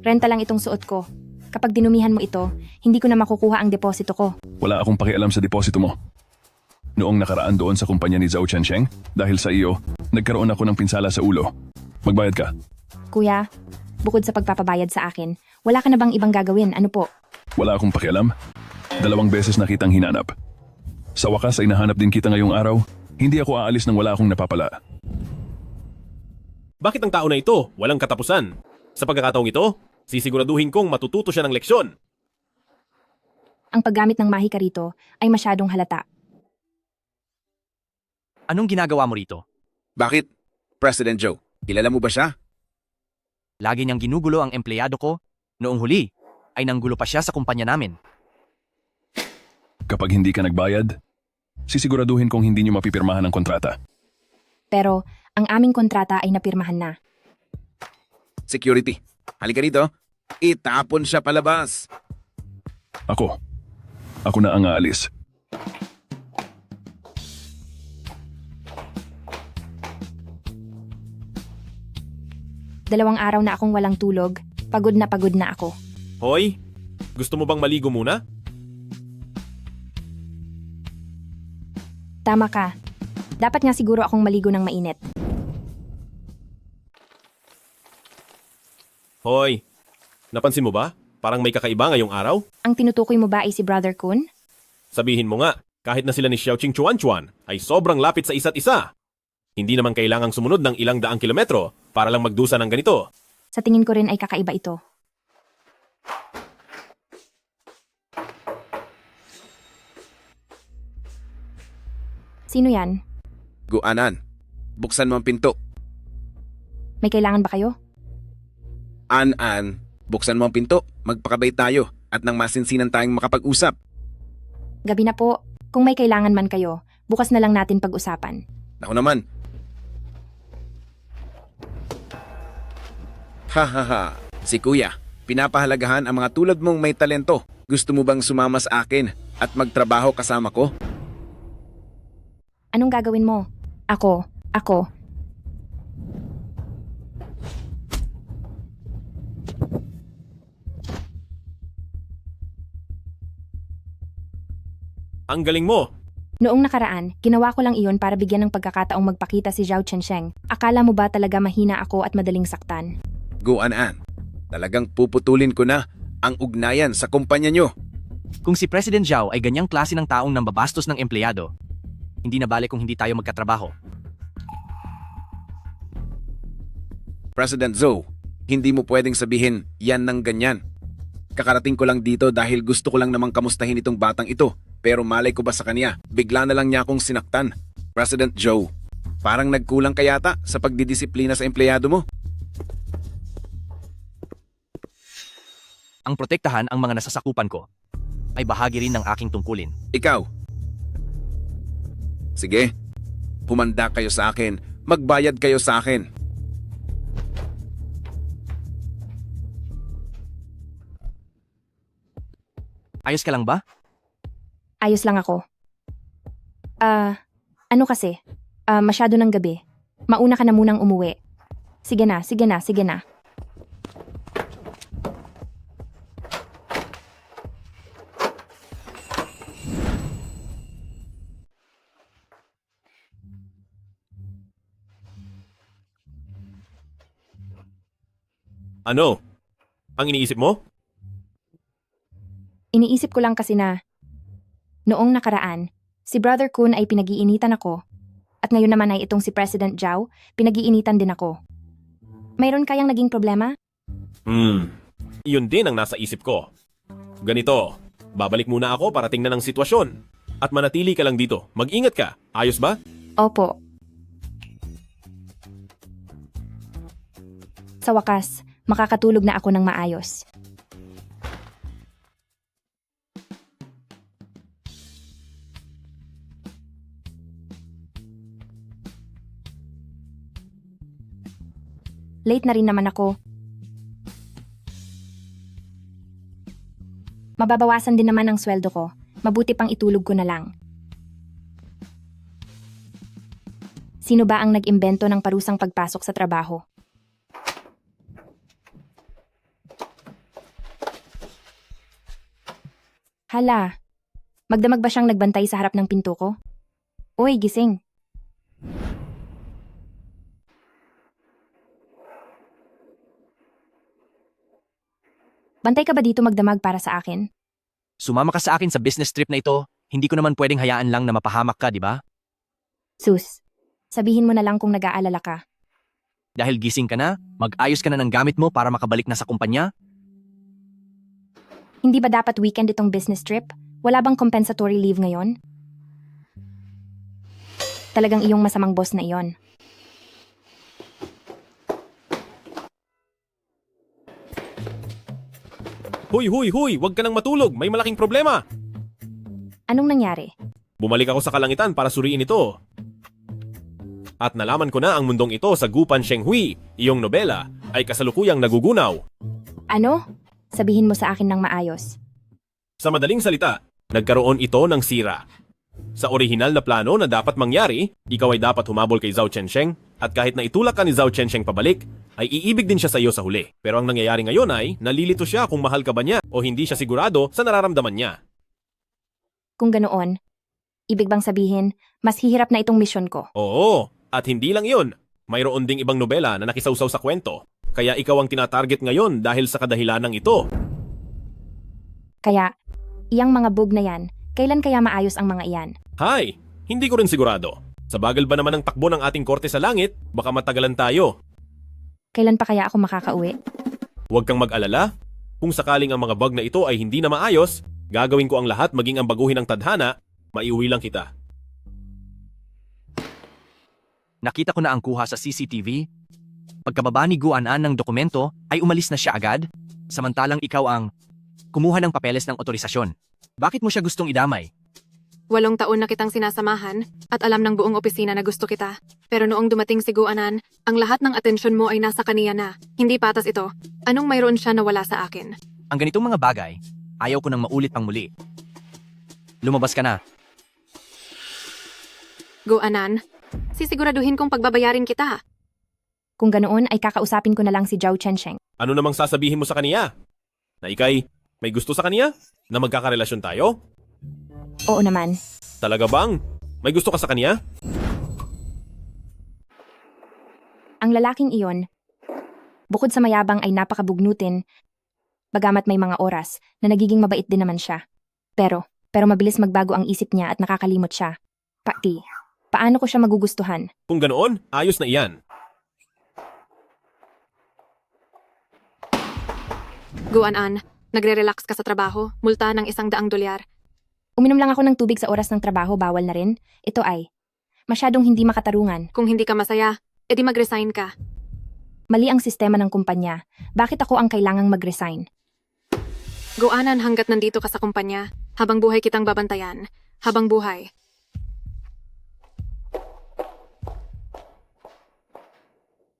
Renta lang itong suot ko. Kapag dinumihan mo ito, hindi ko na makukuha ang deposito ko. Wala akong pakialam sa deposito mo. Noong nakaraan doon sa kumpanya ni Zhao Chensheng, dahil sa iyo, nagkaroon ako ng pinsala sa ulo. Magbayad ka. Kuya, bukod sa pagpapabayad sa akin, wala ka na bang ibang gagawin? Ano po? Wala akong pakialam. 2 beses na kitang hinanap. Sa wakas ay nahanap din kita ngayong araw. Hindi ako aalis nang wala akong napapala. Bakit ang tao na ito walang katapusan? Sa pagkakataong ito, sisiguraduhin kong matututo siya ng leksyon. Ang paggamit ng mahika rito ay masyadong halata. Anong ginagawa mo rito? Bakit? President Joe, kilala mo ba siya? Lagi niyang ginugulo ang empleyado ko. Noong huli, ay nanggulo pa siya sa kumpanya namin. Kapag hindi ka nagbayad, sisiguraduhin kong hindi niyo mapipirmahan ang kontrata. Pero ang aming kontrata ay napirmahan na. Security, halika rito. Itapon siya palabas. Ako na ang aalis. Dalawang araw na akong walang tulog. Pagod na ako. Hoy, gusto mo bang maligo muna? Tama ka. Dapat nga siguro akong maligo ng mainit. Hoy, napansin mo ba? Parang may kakaiba ngayong araw? Ang tinutukoy mo ba ay si Brother Kun? Sabihin mo nga, kahit na sila ni Xiaoqing Chuan ay sobrang lapit sa isa't isa. Hindi naman kailangang sumunod ng ilang daang kilometro para lang magdusa ng ganito. Sa tingin ko rin ay kakaiba ito. Sino yan? Guanan, buksan mo ang pinto. May kailangan ba kayo? An, buksan mo ang pinto. Magpakabay tayo at nang masinsinan tayong makapag-usap. Gabi na po. Kung may kailangan man kayo, bukas na lang natin pag-usapan. Ako naman. Ha. Si Kuya, pinapahalagahan ang mga tulad mong may talento. Gusto mo bang sumama sa akin at magtrabaho kasama ko? Anong gagawin mo? Ako. Ang galing mo! Noong nakaraan, ginawa ko lang iyon para bigyan ng pagkakataong magpakita si Zhao Chensheng. Akala mo ba talaga mahina ako at madaling saktan? Guanan, talagang puputulin ko na ang ugnayan sa kumpanya nyo. Kung si President Zhao ay ganyang klase ng taong nambabastos ng empleyado, hindi na bale kung hindi tayo magkatrabaho. President Zhou, hindi mo pwedeng sabihin yan ng ganyan. Kakarating ko lang dito dahil gusto ko lang namang kamustahin itong batang ito. Pero malay ko ba sa kanya, bigla na lang niya akong sinaktan. President Zhou, parang nagkulang ka yata sa pagdidisiplina sa empleyado mo. Ang protektahan ang mga nasasakupan ko ay bahagi rin ng aking tungkulin. Ikaw. Sige, humanda kayo sa akin. Magbayad kayo sa akin. Ayos ka lang ba? Ayos lang ako. Ano kasi? Masyado ng gabi. Mauna ka na munang umuwi. Sige na. Ano? Ang iniisip mo? Iniisip ko lang kasi na, noong nakaraan, si Brother Kun ay pinag-iinitan ako, at ngayon naman ay itong si President Zhao, pinag-iinitan din ako. Mayroon kayang naging problema? Iyon din ang nasa isip ko. Ganito, babalik muna ako para tingnan ang sitwasyon. At manatili ka lang dito. Mag-ingat ka. Ayos ba? Opo. Sa wakas, makakatulog na ako ng maayos. Late na rin naman ako. Mababawasan din naman ang sweldo ko. Mabuti pang itulog ko na lang. Sino ba ang nag-imbento ng parusang pagpasok sa trabaho? Hala, magdamag ba siyang nagbantay sa harap ng pinto ko? Uy, gising. Bantay ka ba dito magdamag para sa akin? Sumama ka sa akin sa business trip na ito, hindi ko naman pwedeng hayaan lang na mapahamak ka, di ba? Sus, sabihin mo na lang kung nag-aalala ka. Dahil gising ka na, mag-ayos ka na ng gamit mo para makabalik na sa kumpanya? Hindi ba dapat weekend itong business trip? Wala bang compensatory leave ngayon? Talagang iyong masamang boss na iyon. Huy! Huwag ka nang matulog! May malaking problema! Anong nangyari? Bumalik ako sa kalangitan para suriin ito. At nalaman ko na ang mundong ito sa Gupan Shenghui, iyong nobela, ay kasalukuyang nagugunaw. Ano? Sabihin mo sa akin ng maayos. Sa madaling salita, nagkaroon ito ng sira. Sa orihinal na plano na dapat mangyari, ikaw ay dapat humabol kay Zhao Chensheng at kahit na itulak ka ni Zhao Chensheng pabalik, ay iibig din siya sa iyo sa huli. Pero ang nangyayari ngayon ay nalilito siya kung mahal ka ba niya o hindi siya sigurado sa nararamdaman niya. Kung ganoon, ibig bang sabihin, mas hihirap na itong misyon ko? Oo, at hindi lang iyon. Mayroon ding ibang nobela na nakisawsaw sa kwento. Kaya ikaw ang tinatarget ngayon dahil sa kadahilanang ito. Kaya, iyang mga bug na yan, kailan kaya maayos ang mga iyan? Hay, hindi ko rin sigurado. Sa bagal ba naman ng takbo ng ating korte sa langit, baka matagalan tayo. Kailan pa kaya ako makakauwi? Huwag kang mag-alala. Kung sakaling ang mga bug na ito ay hindi na maayos, gagawin ko ang lahat maging ang baguhin ng tadhana, maiuwi lang kita. Nakita ko na ang kuha sa CCTV. Pagkababa ni Guanan ng dokumento, ay umalis na siya agad, samantalang ikaw ang kumuha ng papeles ng otorisasyon. Bakit mo siya gustong idamay? 8 taon na kitang sinasamahan at alam ng buong opisina na gusto kita. Pero noong dumating si Guanan, ang lahat ng atensyon mo ay nasa kaniya na. Hindi patas ito. Anong mayroon siya na wala sa akin? Ang ganitong mga bagay, ayaw ko nang maulit pang muli. Lumabas ka na. Guanan, sisiguraduhin kong pagbabayarin kita. Kung ganoon ay kakausapin ko na lang si Zhao Chensheng. Ano namang sasabihin mo sa kaniya? Na ikay, may gusto sa kaniya? Na magkakarelasyon tayo? Oo naman. Talaga bang? May gusto ka sa kaniya? Ang lalaking iyon, bukod sa mayabang ay napakabugnutin, bagamat may mga oras na nagiging mabait din naman siya. Pero mabilis magbago ang isip niya at nakakalimot siya. Paano ko siya magugustuhan? Kung ganoon, ayos na iyan. Guanan, nagre-relax ka sa trabaho, multa ng $100. Uminom lang ako ng tubig sa oras ng trabaho, bawal na rin. Ito ay masyadong hindi makatarungan. Kung hindi ka masaya, edi mag-resign ka. Mali ang sistema ng kumpanya. Bakit ako ang kailangang mag-resign? Guanan, hanggat nandito ka sa kumpanya, habang buhay kitang babantayan. Habang buhay.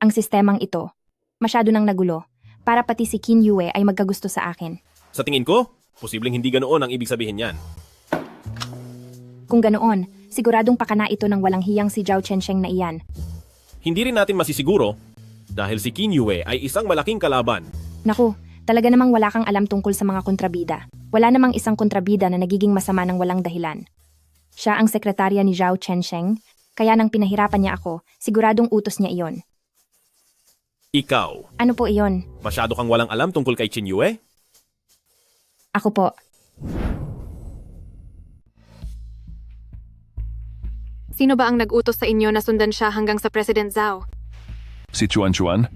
Ang sistemang ito, masyado nang nagulo, para pati si Qin Yue ay magkagusto sa akin. Sa tingin ko, posibleng hindi ganoon ang ibig sabihin niyan. Kung ganoon, siguradong pakana ito ng walang hiyang si Zhao Chensheng na iyan. Hindi rin natin masisiguro dahil si Qin Yue ay isang malaking kalaban. Naku, talaga namang wala kang alam tungkol sa mga kontrabida. Wala namang isang kontrabida na nagiging masama ng walang dahilan. Siya ang sekretarya ni Zhao Chensheng, kaya nang pinahirapan niya ako, siguradong utos niya iyon. Ikaw, Ano po iyon? masyado kang walang alam tungkol kay Qin Yue? Ako po. Sino ba ang nag-utos sa inyo na sundan siya hanggang sa President Zhao? Si Chuan Chuan?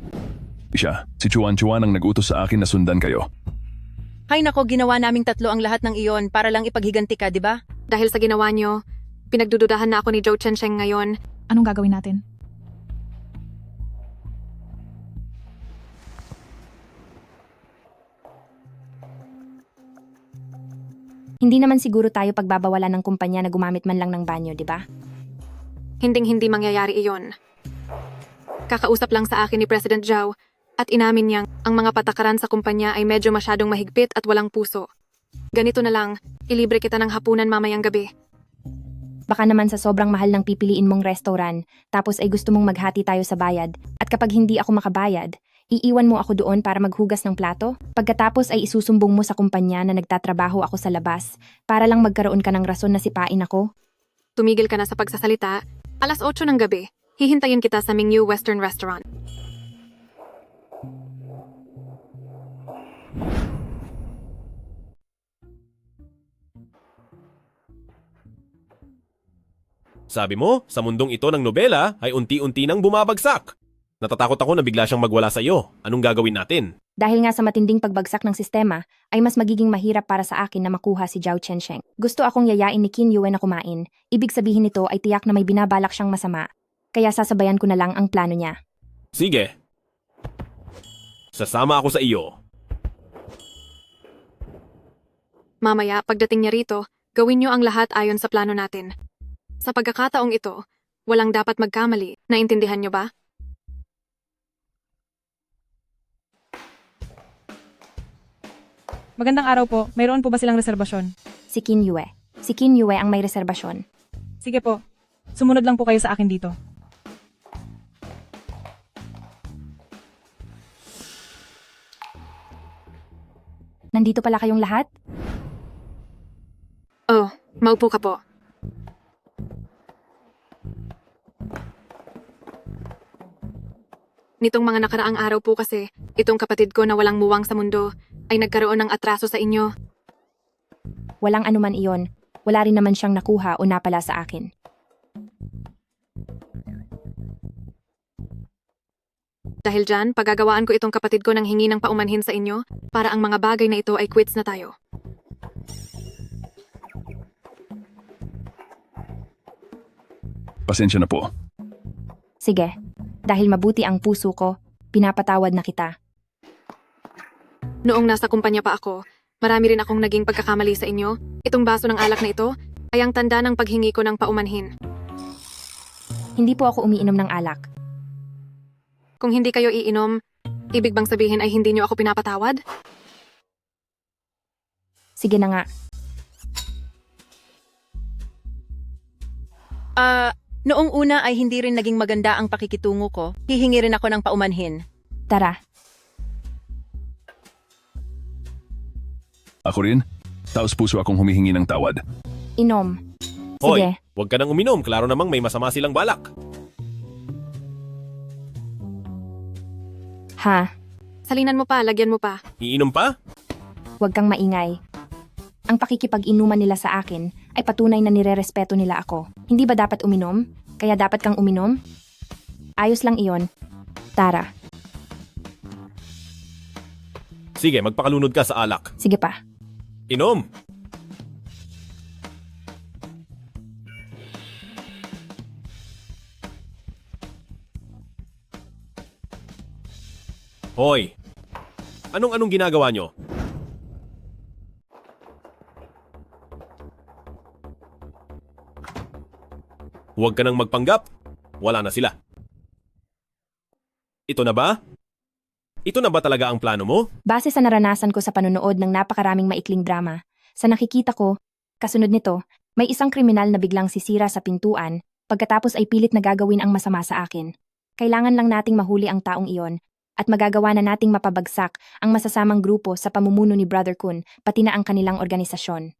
Siya, si Chuan Chuan ang nag-utos sa akin na sundan kayo. Hay nako, ginawa naming tatlo ang lahat ng iyon para lang ipaghiganti ka, di ba? Dahil sa ginawa niyo, pinagdududahan na ako ni Zhao Chensheng ngayon. Anong gagawin natin? Hindi naman siguro tayo pagbabawalan ng kumpanya na gumamit man lang ng banyo, di ba? Hinding-hindi mangyayari iyon. Kakausap lang sa akin ni President Zhao at inamin niyang ang mga patakaran sa kumpanya ay medyo masyadong mahigpit at walang puso. Ganito na lang, ilibre kita ng hapunan mamayang gabi. Baka naman sa sobrang mahal ng pipiliin mong restaurant, tapos ay gusto mong maghati tayo sa bayad, at kapag hindi ako makabayad, iiwan mo ako doon para maghugas ng plato? Pagkatapos ay isusumbong mo sa kumpanya na nagtatrabaho ako sa labas, para lang magkaroon ka ng rason na sipain ako? Tumigil ka na sa pagsasalita. 8:00 ng gabi, hihintayin kita sa Mingyu Western Restaurant. Sabi mo, sa mundong ito ng nobela ay unti-unti nang bumabagsak. Natatakot ako na bigla siyang magwala sa iyo. Anong gagawin natin? Dahil nga sa matinding pagbagsak ng sistema, ay mas magiging mahirap para sa akin na makuha si Zhao Chensheng. Gusto akong yayain ni Qin Yue na kumain. Ibig sabihin nito ay tiyak na may binabalak siyang masama. Kaya sasabayan ko na lang ang plano niya. Sige. Sasama ako sa iyo. Mamaya, pagdating niya rito, gawin niyo ang lahat ayon sa plano natin. Sa pagkakataong ito, walang dapat magkamali. Naintindihan niyo ba? Magandang araw po. Mayroon po ba silang reserbasyon? Si Qin Yue. Si Qin Yue ang may reserbasyon. Sige po. Sumunod lang po kayo sa akin dito. Nandito pala kayong lahat? Oh, maupo ka po. Nitong mga nakaraang araw po kasi, itong kapatid ko na walang muwang sa mundo ay nagkaroon ng atraso sa inyo. Walang anuman iyon. Wala rin naman siyang nakuha o napala sa akin. Dahil dyan, pagagawaan ko itong kapatid ko ng hingi ng paumanhin sa inyo para ang mga bagay na ito ay quits na tayo. Pasensya na po. Sige. Dahil mabuti ang puso ko, pinapatawad na kita. Noong nasa kumpanya pa ako, marami rin akong naging pagkakamali sa inyo. Itong baso ng alak na ito ay ang tanda ng paghingi ko ng paumanhin. Hindi po ako umiinom ng alak. Kung hindi kayo iinom, ibig bang sabihin ay hindi niyo ako pinapatawad? Sige na nga. Noong una ay hindi rin naging maganda ang pakikitungo ko. Hihingi rin ako ng paumanhin. Tara. Ako rin, taos puso akong humihingi ng tawad. Inom. Hoy, Sige. huwag ka nang uminom. Klaro namang may masama silang balak. Ha? Salinan mo pa, lagyan mo pa. Iinom pa? Huwag kang maingay. Ang pakikipag-inuman nila sa akin ay patunay na nirerespeto nila ako. Hindi ba dapat uminom? Kaya dapat kang uminom? Ayos lang iyon. Tara. Sige, magpakalunod ka sa alak. Sige pa. Inom! Hoy! Anong ginagawa nyo? Huwag ka nang magpanggap. Wala na sila. Ito na ba? Ito na ba talaga ang plano mo? Base sa naranasan ko sa panonood ng napakaraming maikling drama, sa nakikita ko, kasunod nito, may isang kriminal na biglang sisira sa pintuan, pagkatapos ay pilit na gagawin ang masama sa akin. Kailangan lang nating mahuli ang taong iyon, at magagawa na nating mapabagsak ang masasamang grupo sa pamumuno ni Brother Kun, pati na ang kanilang organisasyon.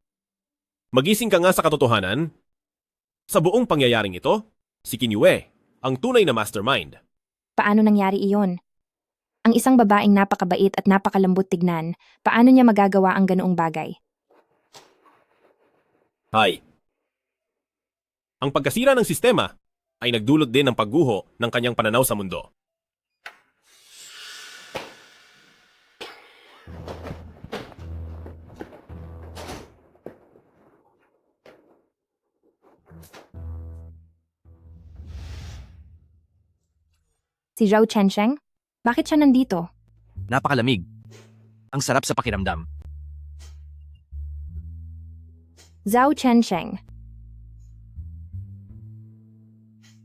Magising ka nga sa katotohanan. Sa buong pangyayaring ito, si Qin Yue, ang tunay na mastermind. Paano nangyari iyon? Ang isang babaeng napakabait at napakalambot tignan, paano niya magagawa ang ganoong bagay? Hay. Ang pagkasira ng sistema ay nagdulot din ng pagguho ng kanyang pananaw sa mundo. Si Zhao Chensheng? Bakit siya nandito? Napakalamig. Ang sarap sa pakiramdam. Zhao Chensheng.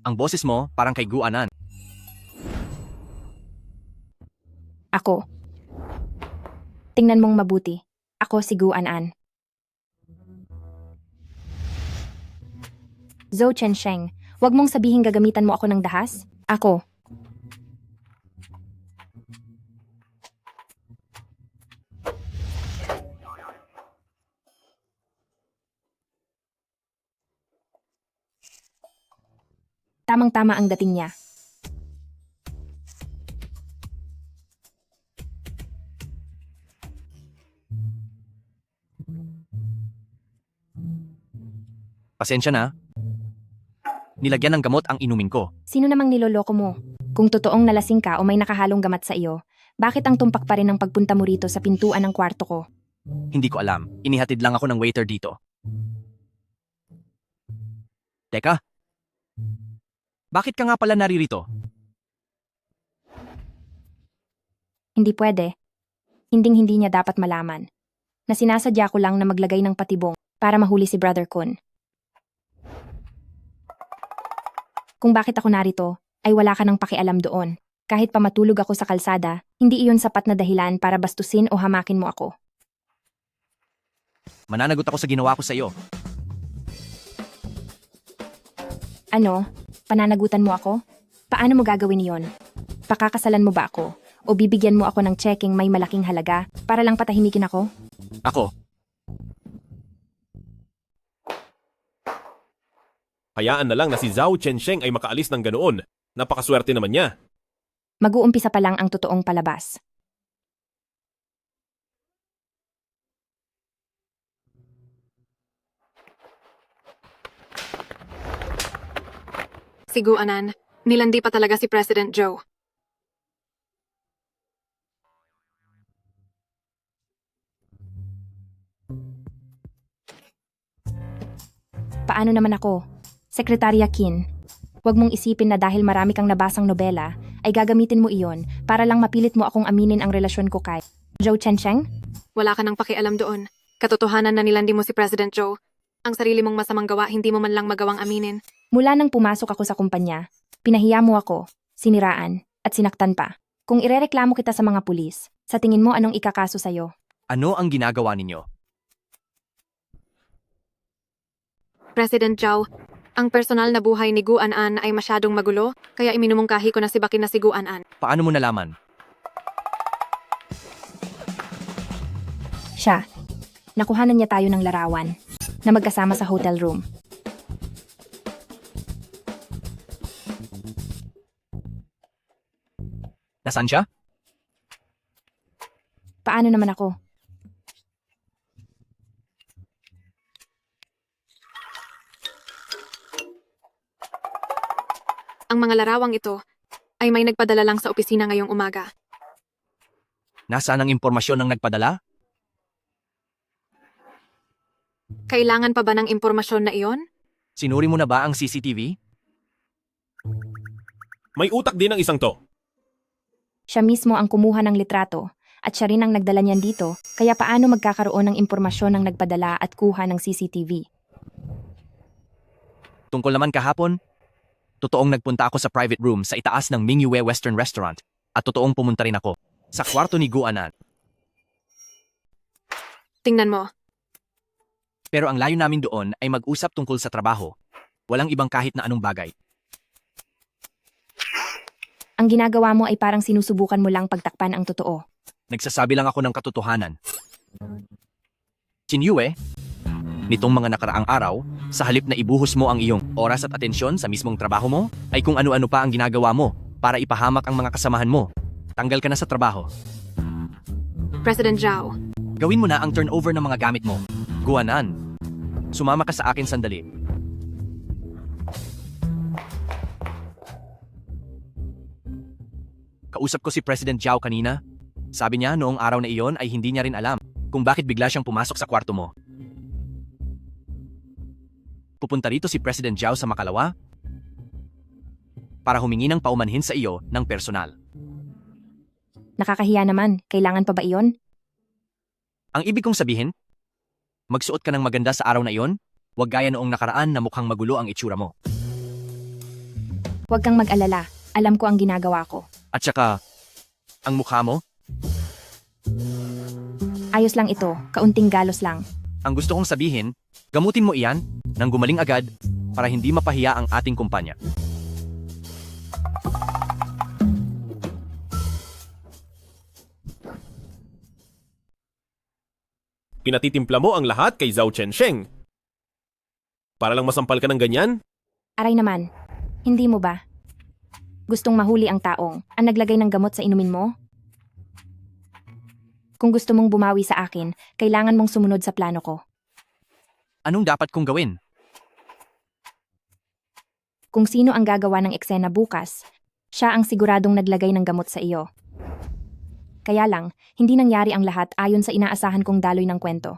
Ang boses mo parang kay Guanan. Ako. Tingnan mong mabuti. Ako si Gu An. Zhao Chensheng, wag mong sabihin gagamitan mo ako ng dahas. Ako. Tamang-tama ang dating niya. Pasensya na. Nilagyan ng gamot ang inumin ko. Sino namang niloloko mo? Kung totoong nalasing ka o may nakahalong gamat sa iyo, bakit ang tumpak pa rin ang pagpunta mo rito sa pintuan ng kwarto ko? Hindi ko alam. Inihatid lang ako ng waiter dito. Teka. Bakit ka nga pala naririto? Hindi pwede. Hinding-hindi niya dapat malaman na sinasadya ko lang na maglagay ng patibong para mahuli si Brother Kun. Kung bakit ako narito, ay wala ka nang pakialam doon. Kahit pa matulog ako sa kalsada, hindi iyon sapat na dahilan para bastusin o hamakin mo ako. Mananagot ako sa ginawa ko sa iyo. Ano? Pananagutan mo ako? Paano mo gagawin yon? Pakakasalan mo ba ako? O bibigyan mo ako ng checking may malaking halaga para lang patahimikin ako? Ako, Hayaan na lang na si Zhao Chensheng ay makaalis ng ganoon. Napakaswerte naman niya. Mag-uumpisa pa lang ang totoong palabas. Siguanan, nilandi pa talaga si President Joe. Paano naman ako? Sekretarya Qin, huwag mong isipin na dahil marami kang nabasang nobela, ay gagamitin mo iyon para lang mapilit mo akong aminin ang relasyon ko kay Zhou Chensheng? Wala ka nang pakialam doon. Katotohanan na nilandi mo si President Joe. Ang sarili mong masamang gawa, hindi mo man lang magawang aminin. Mula nang pumasok ako sa kumpanya, pinahiya mo ako, siniraan, at sinaktan pa. Kung irereklamo kita sa mga pulis, sa tingin mo anong ikakaso sa'yo? ano ang ginagawa ninyo? President Zhao, ang personal na buhay ni Gu An ay masyadong magulo, kaya iminumungkahi ko na si Bakin na si Gu An. Paano mo nalaman? Siya. Nakuhanan niya tayo ng larawan na magkasama sa hotel room. Nasaan siya? Paano naman ako? Ang mga larawang ito ay may nagpadala lang sa opisina ngayong umaga. Nasaan ang impormasyon ng nagpadala? Kailangan pa ba ng impormasyon na iyon? Sinuri mo na ba ang CCTV? May utak din ang isang to. Siya mismo ang kumuha ng litrato at siya rin ang nagdala niyan dito, kaya paano magkakaroon ng impormasyon ng nagpadala at kuha ng CCTV? Tungkol naman kahapon, totoong nagpunta ako sa private room sa itaas ng Mingyue Western Restaurant at totoong pumunta rin ako sa kwarto ni Gu Anan. Tingnan mo. Pero ang layo namin doon ay mag-usap tungkol sa trabaho. Walang ibang kahit na anong bagay. Ang ginagawa mo ay parang sinusubukan mo lang pagtakpan ang totoo. Nagsasabi lang ako ng katotohanan. Chinyue, nitong mga nakaraang araw, sa halip na ibuhos mo ang iyong oras at atensyon sa mismong trabaho mo, ay kung ano-ano pa ang ginagawa mo para ipahamak ang mga kasamahan mo. Tanggal ka na sa trabaho. President Zhao, Gawin mo na ang turnover ng mga gamit mo. Guanan, sumama ka sa akin sandali. Kausap ko si President Zhao kanina. Sabi niya noong araw na iyon ay hindi niya rin alam kung bakit bigla siyang pumasok sa kwarto mo. Pupunta rito si President Zhao sa Makalawa para humingi ng paumanhin sa iyo ng personal. Nakakahiya naman, kailangan pa ba iyon? Ang ibig kong sabihin, magsuot ka ng maganda sa araw na iyon, huwag gaya noong nakaraan na mukhang magulo ang itsura mo. Huwag kang mag-alala, alam ko ang ginagawa ko. At saka, ang mukha mo, Ayos lang ito, kaunting galos lang. ang gusto kong sabihin, gamutin mo iyan nang gumaling agad para hindi mapahiya ang ating kumpanya. Pinatitimpla mo ang lahat kay Zhao Chensheng. Para lang masampal ka ng ganyan? Aray naman, hindi mo ba? Gustong mahuli ang taong ang naglagay ng gamot sa inumin mo? Kung gusto mong bumawi sa akin, kailangan mong sumunod sa plano ko. Anong dapat kong gawin? Kung sino ang gagawa ng eksena bukas, siya ang siguradong naglagay ng gamot sa iyo. Kaya lang, hindi nangyari ang lahat ayon sa inaasahan kong daloy ng kwento.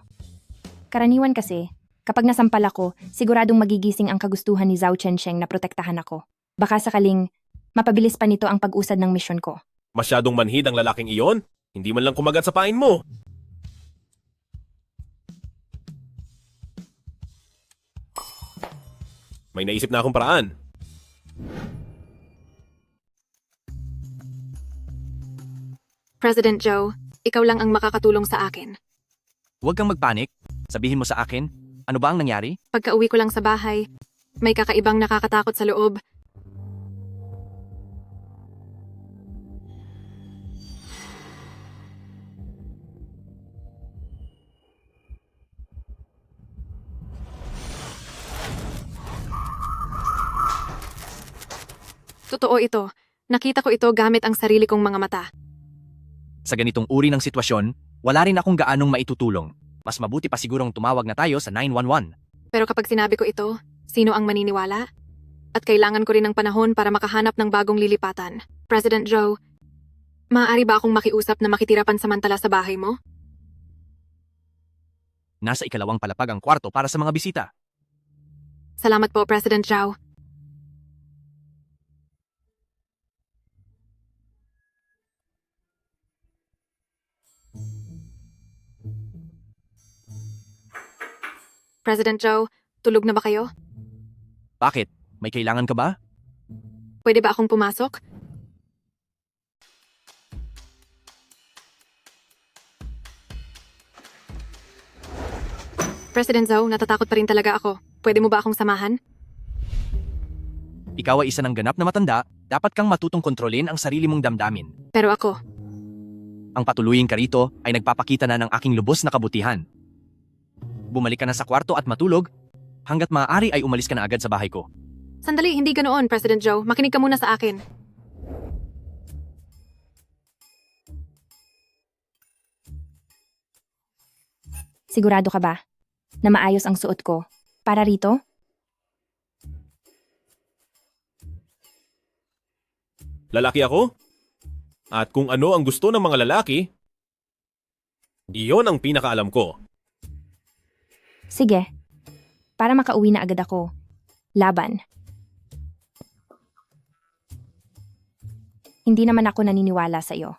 Karaniwan kasi, kapag nasampal ako, siguradong magigising ang kagustuhan ni Zhao Chensheng na protektahan ako. Baka sakaling, mapabilis pa nito ang pag-usad ng misyon ko. Masyadong manhid ang lalaking iyon. Hindi man lang kumagat sa pain mo. May naisip na akong paraan. President Joe, ikaw lang ang makakatulong sa akin. Huwag kang magpanik. Sabihin mo sa akin, ano ba ang nangyari? Pagka-uwi ko lang sa bahay, may kakaibang nakakatakot sa loob. Totoo ito. Nakita ko ito gamit ang sarili kong mga mata. Sa ganitong uri ng sitwasyon, wala rin akong gaanong maitutulong. Mas mabuti pa sigurong tumawag na tayo sa 911. Pero kapag sinabi ko ito, sino ang maniniwala? At kailangan ko rin ng panahon para makahanap ng bagong lilipatan. President Joe, maaari ba akong makiusap na makitira pansamantala sa bahay mo? Nasa ikalawang palapag ang kwarto para sa mga bisita. Salamat po, President Joe. President Joe, tulog na ba kayo? Bakit? May kailangan ka ba? Pwede ba akong pumasok? President Joe, natatakot pa rin talaga ako. Pwede mo ba akong samahan? Ikaw ay isa ng ganap na matanda, dapat kang matutong kontrolin ang sarili mong damdamin. Pero ako, Ang patuluying ka rito ay nagpapakita na ng aking lubos na kabutihan. Bumalik ka na sa kwarto at matulog, hanggat maaari ay umalis ka na agad sa bahay ko. sandali, hindi ganoon, President Joe. Makinig ka muna sa akin. Sigurado ka ba na maayos ang suot ko para rito? Lalaki ako? At kung ano ang gusto ng mga lalaki, iyon ang pinakaalam ko. Sige, para makauwi na agad ako. Laban. Hindi naman ako naniniwala sa iyo.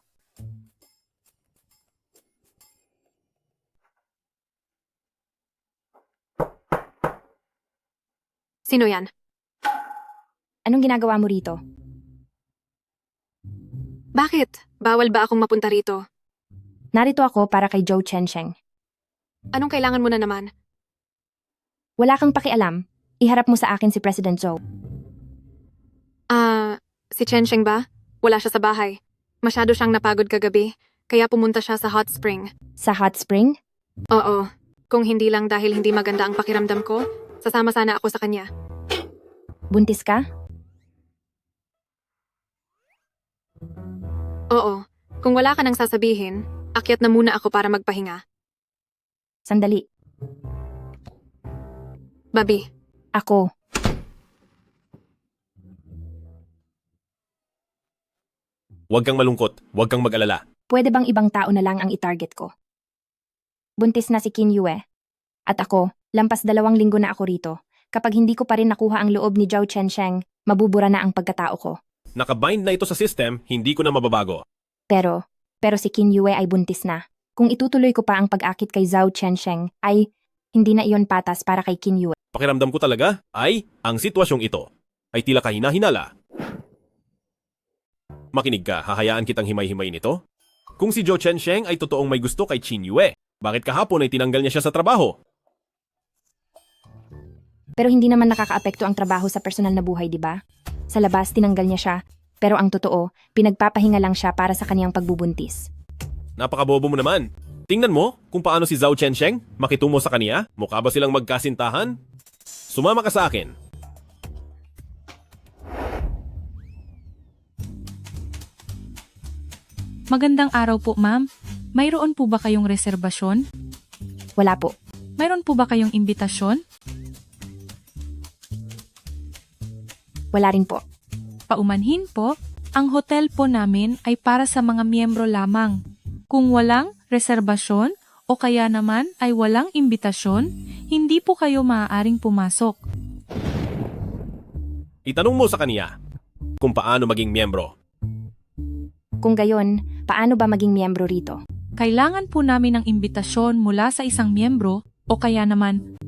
Sino yan? Anong ginagawa mo rito? Bakit? Bawal ba akong mapunta rito? Narito ako para kay Zhou Chensheng. Anong kailangan mo na naman? Wala kang pakialam. Iharap mo sa akin si President Zhou. Si Chensheng ba? Wala siya sa bahay. Masyado siyang napagod kagabi, kaya pumunta siya sa hot spring. Sa hot spring? Oo. Kung hindi lang dahil hindi maganda ang pakiramdam ko, sasama sana ako sa kanya. Buntis ka? Oo. Kung wala ka nang sasabihin, akyat na muna ako para magpahinga. Sandali. Babi, Ako. Huwag kang malungkot, huwag kang mag-alala. Pwede bang ibang tao na lang ang itarget ko? Buntis na si Qin Yue. At ako, lampas 2 linggo na ako rito. Kapag hindi ko pa rin nakuha ang loob ni Zhou Chensheng, mabubura na ang pagkatao ko. Nakabind na ito sa system, hindi ko na mababago. Pero si Qin Yue ay buntis na. Kung itutuloy ko pa ang pag-akit kay Zhou Chensheng, ay hindi na iyon patas para kay Qin Yue. Pakiramdam ko talaga ay ang sitwasyong ito ay tila kahina-hinala. Makinig ka, hahayaan kitang himay-himay nito? Kung si Zhou Chensheng ay totoong may gusto kay Qin Yue, bakit kahapon ay tinanggal niya siya sa trabaho? Pero hindi naman nakakaapekto ang trabaho sa personal na buhay, di ba? Sa labas, tinanggal niya siya. Pero ang totoo, pinagpapahinga lang siya para sa kaniyang pagbubuntis. Napakabobo mo naman. Tingnan mo kung paano si Zhou Chensheng makitungo sa kaniya. Mukha ba silang magkasintahan? Sumama ka sa akin. Magandang araw po, ma'am. Mayroon po ba kayong reserbasyon? Wala po. Mayroon po ba kayong imbitasyon? Wala rin po. Paumanhin po, ang hotel po namin ay para sa mga miyembro lamang. Kung walang reserbasyon o kaya naman ay walang imbitasyon, hindi po kayo maaaring pumasok. Itanong mo sa kaniya kung paano maging miyembro. Kung gayon, paano ba maging miyembro rito? Kailangan po namin ng imbitasyon mula sa isang miyembro o kaya naman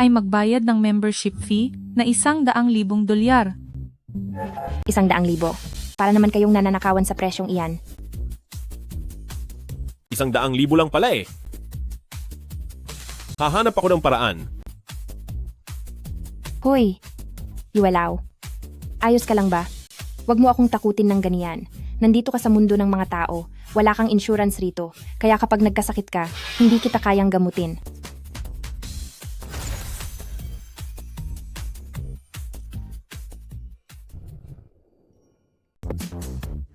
ay magbayad ng membership fee na $100,000. 100,000. Para naman kayong nananakawan sa presyong iyan. 100,000 lang pala eh. Hahanap ako ng paraan. Hoy, Yuelaw. Ayos ka lang ba? Huwag mo akong takutin ng ganiyan. Nandito ka sa mundo ng mga tao. Wala kang insurance rito. Kaya kapag nagkasakit ka, hindi kita kayang gamutin.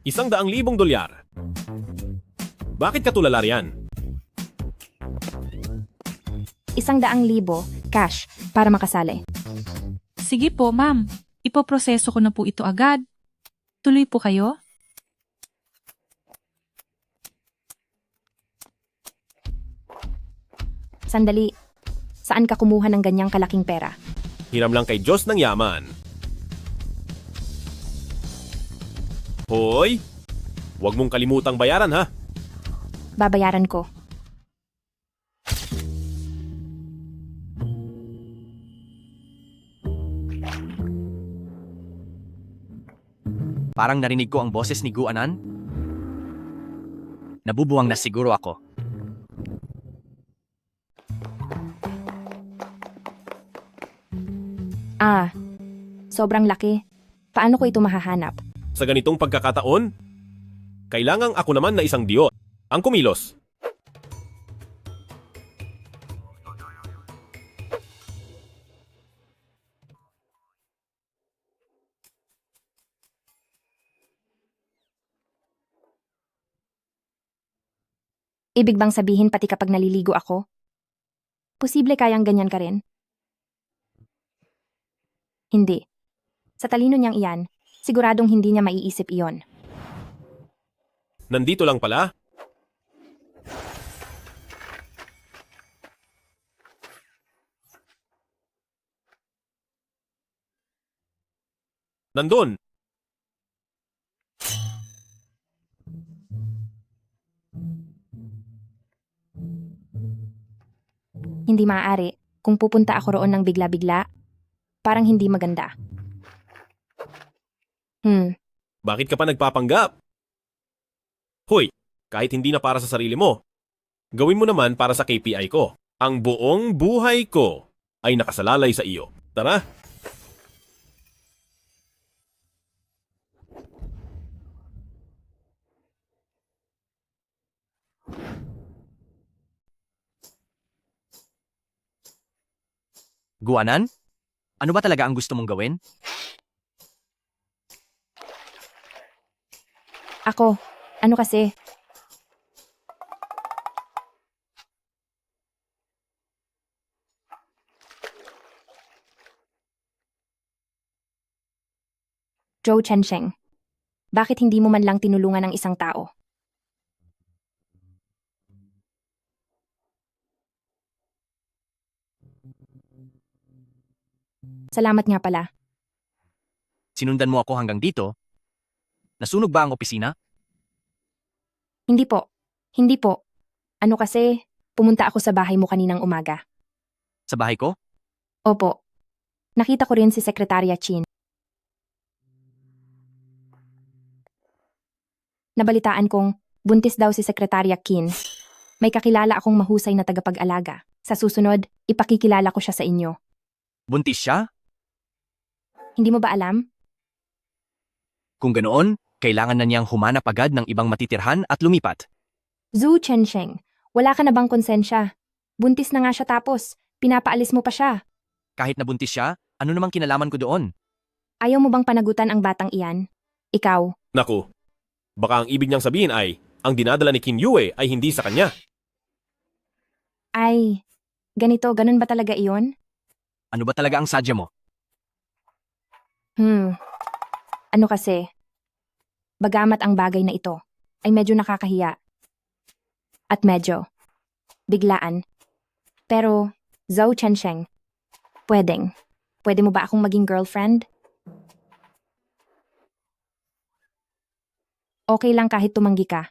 $100,000. Bakit ka tulala riyan? 100,000 cash para makasali. Sige po, ma'am. Ipoproseso ko na po ito agad. Tuloy po kayo. Sandali. Saan ka kumuha ng ganyang kalaking pera? Hiram lang kay Diyos ng yaman. Hoy! Huwag mong kalimutang bayaran ha. Babayaran ko. Parang narinig ko ang boses ni Guanan. Nabubuwang na siguro ako. Sobrang laki. Paano ko ito mahahanap? Sa ganitong pagkakataon, kailangang ako naman na isang Diyos ang kumilos. Ibig bang sabihin pati kapag naliligo ako? Posible kayang ganyan ka rin? Hindi. Sa talino niyang iyan, siguradong hindi niya maiisip iyon. Nandito lang pala. Nandun. Hindi maaari kung pupunta ako roon ng bigla-bigla. Parang hindi maganda. Bakit ka pa nagpapanggap? Hoy, kahit hindi na para sa sarili mo, gawin mo naman para sa KPI ko. Ang buong buhay ko ay nakasalalay sa iyo. Tara! Guanan? Ano ba talaga ang gusto mong gawin? Ako, ano kasi? Zhou Chensheng, bakit hindi mo man lang tinulungan ng isang tao? Salamat nga pala. Sinundan mo ako hanggang dito? Nasunog ba ang opisina? Hindi po. Hindi po. Ano kasi, pumunta ako sa bahay mo kaninang umaga. Sa bahay ko? Opo. Nakita ko rin si Sekretarya Chin. Nabalitaan kong buntis daw si Sekretarya Qin. May kakilala akong mahusay na tagapag-alaga. Sa susunod, ipakikilala ko siya sa inyo. Buntis siya? Hindi mo ba alam? Kung ganoon, kailangan na niyang humanap agad ng ibang matitirhan at lumipat. Zhu Chensheng, wala ka na bang konsensya? Buntis na nga siya tapos, pinapaalis mo pa siya. Kahit nabuntis siya, ano namang kinalaman ko doon? Ayaw mo bang panagutan ang batang iyan? Ikaw. Naku, baka ang ibig niyang sabihin ay, ang dinadala ni Qin Yue ay hindi sa kanya. Ay, ganun ba talaga iyon? Ano ba talaga ang sadya mo? Ano kasi? Bagamat ang bagay na ito ay medyo nakakahiya. At medyo biglaan. Pero, Zhou Chensheng, pwede mo ba akong maging girlfriend? Okay lang kahit tumanggi ka.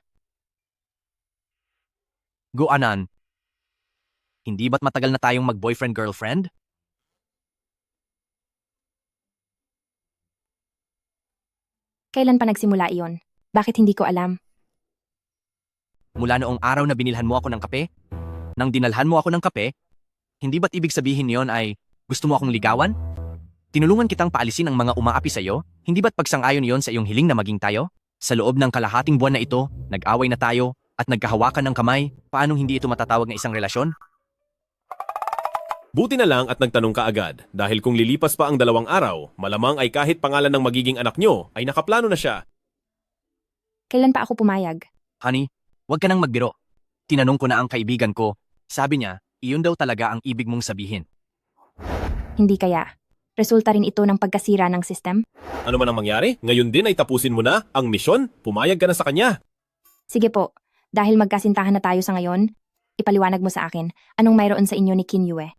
Guanan, hindi ba't matagal na tayong mag-boyfriend-girlfriend? Kailan pa nagsimula iyon? Bakit hindi ko alam? Mula noong araw na binilhan mo ako ng kape? Nang dinalhan mo ako ng kape? Hindi ba't ibig sabihin niyon ay gusto mo akong ligawan? Tinulungan kitang paalisin ang mga umaapi sa'yo? Hindi ba't pagsang-ayon iyon sa iyong hiling na maging tayo? Sa loob ng kalahating buwan na ito, nag-away na tayo at nagkahawakan ng kamay. Paanong hindi ito matatawag na isang relasyon? Buti na lang at nagtanong ka agad dahil kung lilipas pa ang 2 araw, malamang ay kahit pangalan ng magiging anak nyo ay nakaplano na siya. Kailan pa ako pumayag? Honey, huwag ka nang magbiro. Tinanong ko na ang kaibigan ko. Sabi niya, iyon daw talaga ang ibig mong sabihin. Hindi kaya. Resulta rin ito ng pagkasira ng system? Ano man ang mangyari, ngayon din ay tapusin mo na ang misyon, pumayag ka na sa kanya. Sige po, dahil magkasintahan na tayo sa ngayon, ipaliwanag mo sa akin, anong mayroon sa inyo ni Qin Yue?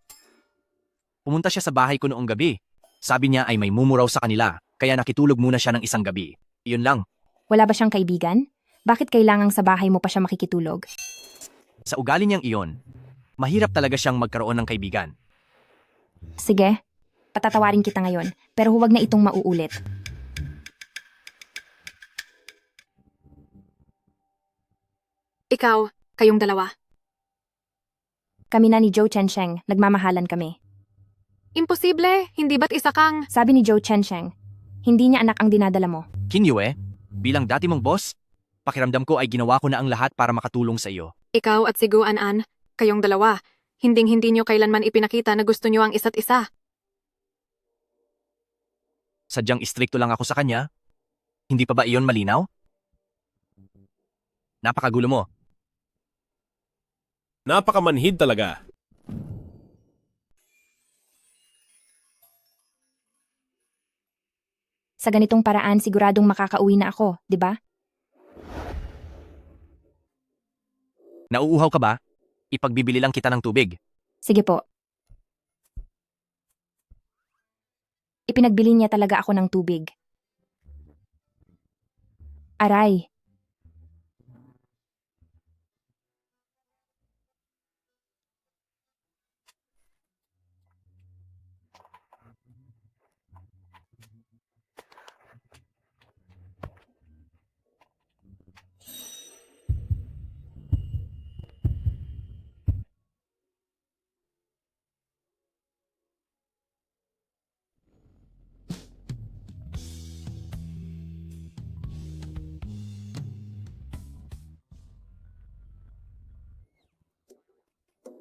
Pumunta siya sa bahay ko noong gabi. Sabi niya ay may mumuraw sa kanila, kaya nakitulog muna siya ng isang gabi. Iyon lang. Wala ba siyang kaibigan? Bakit kailangang sa bahay mo pa siya makikitulog? Sa ugali niyang iyon, mahirap talaga siyang magkaroon ng kaibigan. Sige, patatawarin kita ngayon, pero huwag na itong mauulit. Ikaw, kayong dalawa. Kami na ni Zhou Chensheng, nagmamahalan kami. Imposible, hindi ba't isa kang... Sabi ni Zhou Chensheng, hindi niya anak ang dinadala mo. Qin Yue, bilang dati mong boss, pakiramdam ko ay ginawa ko na ang lahat para makatulong sa iyo. Ikaw at si Guanan, kayong dalawa, hinding-hindi nyo kailanman ipinakita na gusto nyo ang isa't isa. Sadyang istrikto lang ako sa kanya. Hindi pa ba iyon malinaw? Napakagulo mo. Napakamanhid talaga. Sa ganitong paraan siguradong makakauwi na ako, di ba? Nauuhaw ka ba? Ipagbibili lang kita ng tubig. Sige po. Ipinagbili niya talaga ako ng tubig. Aray.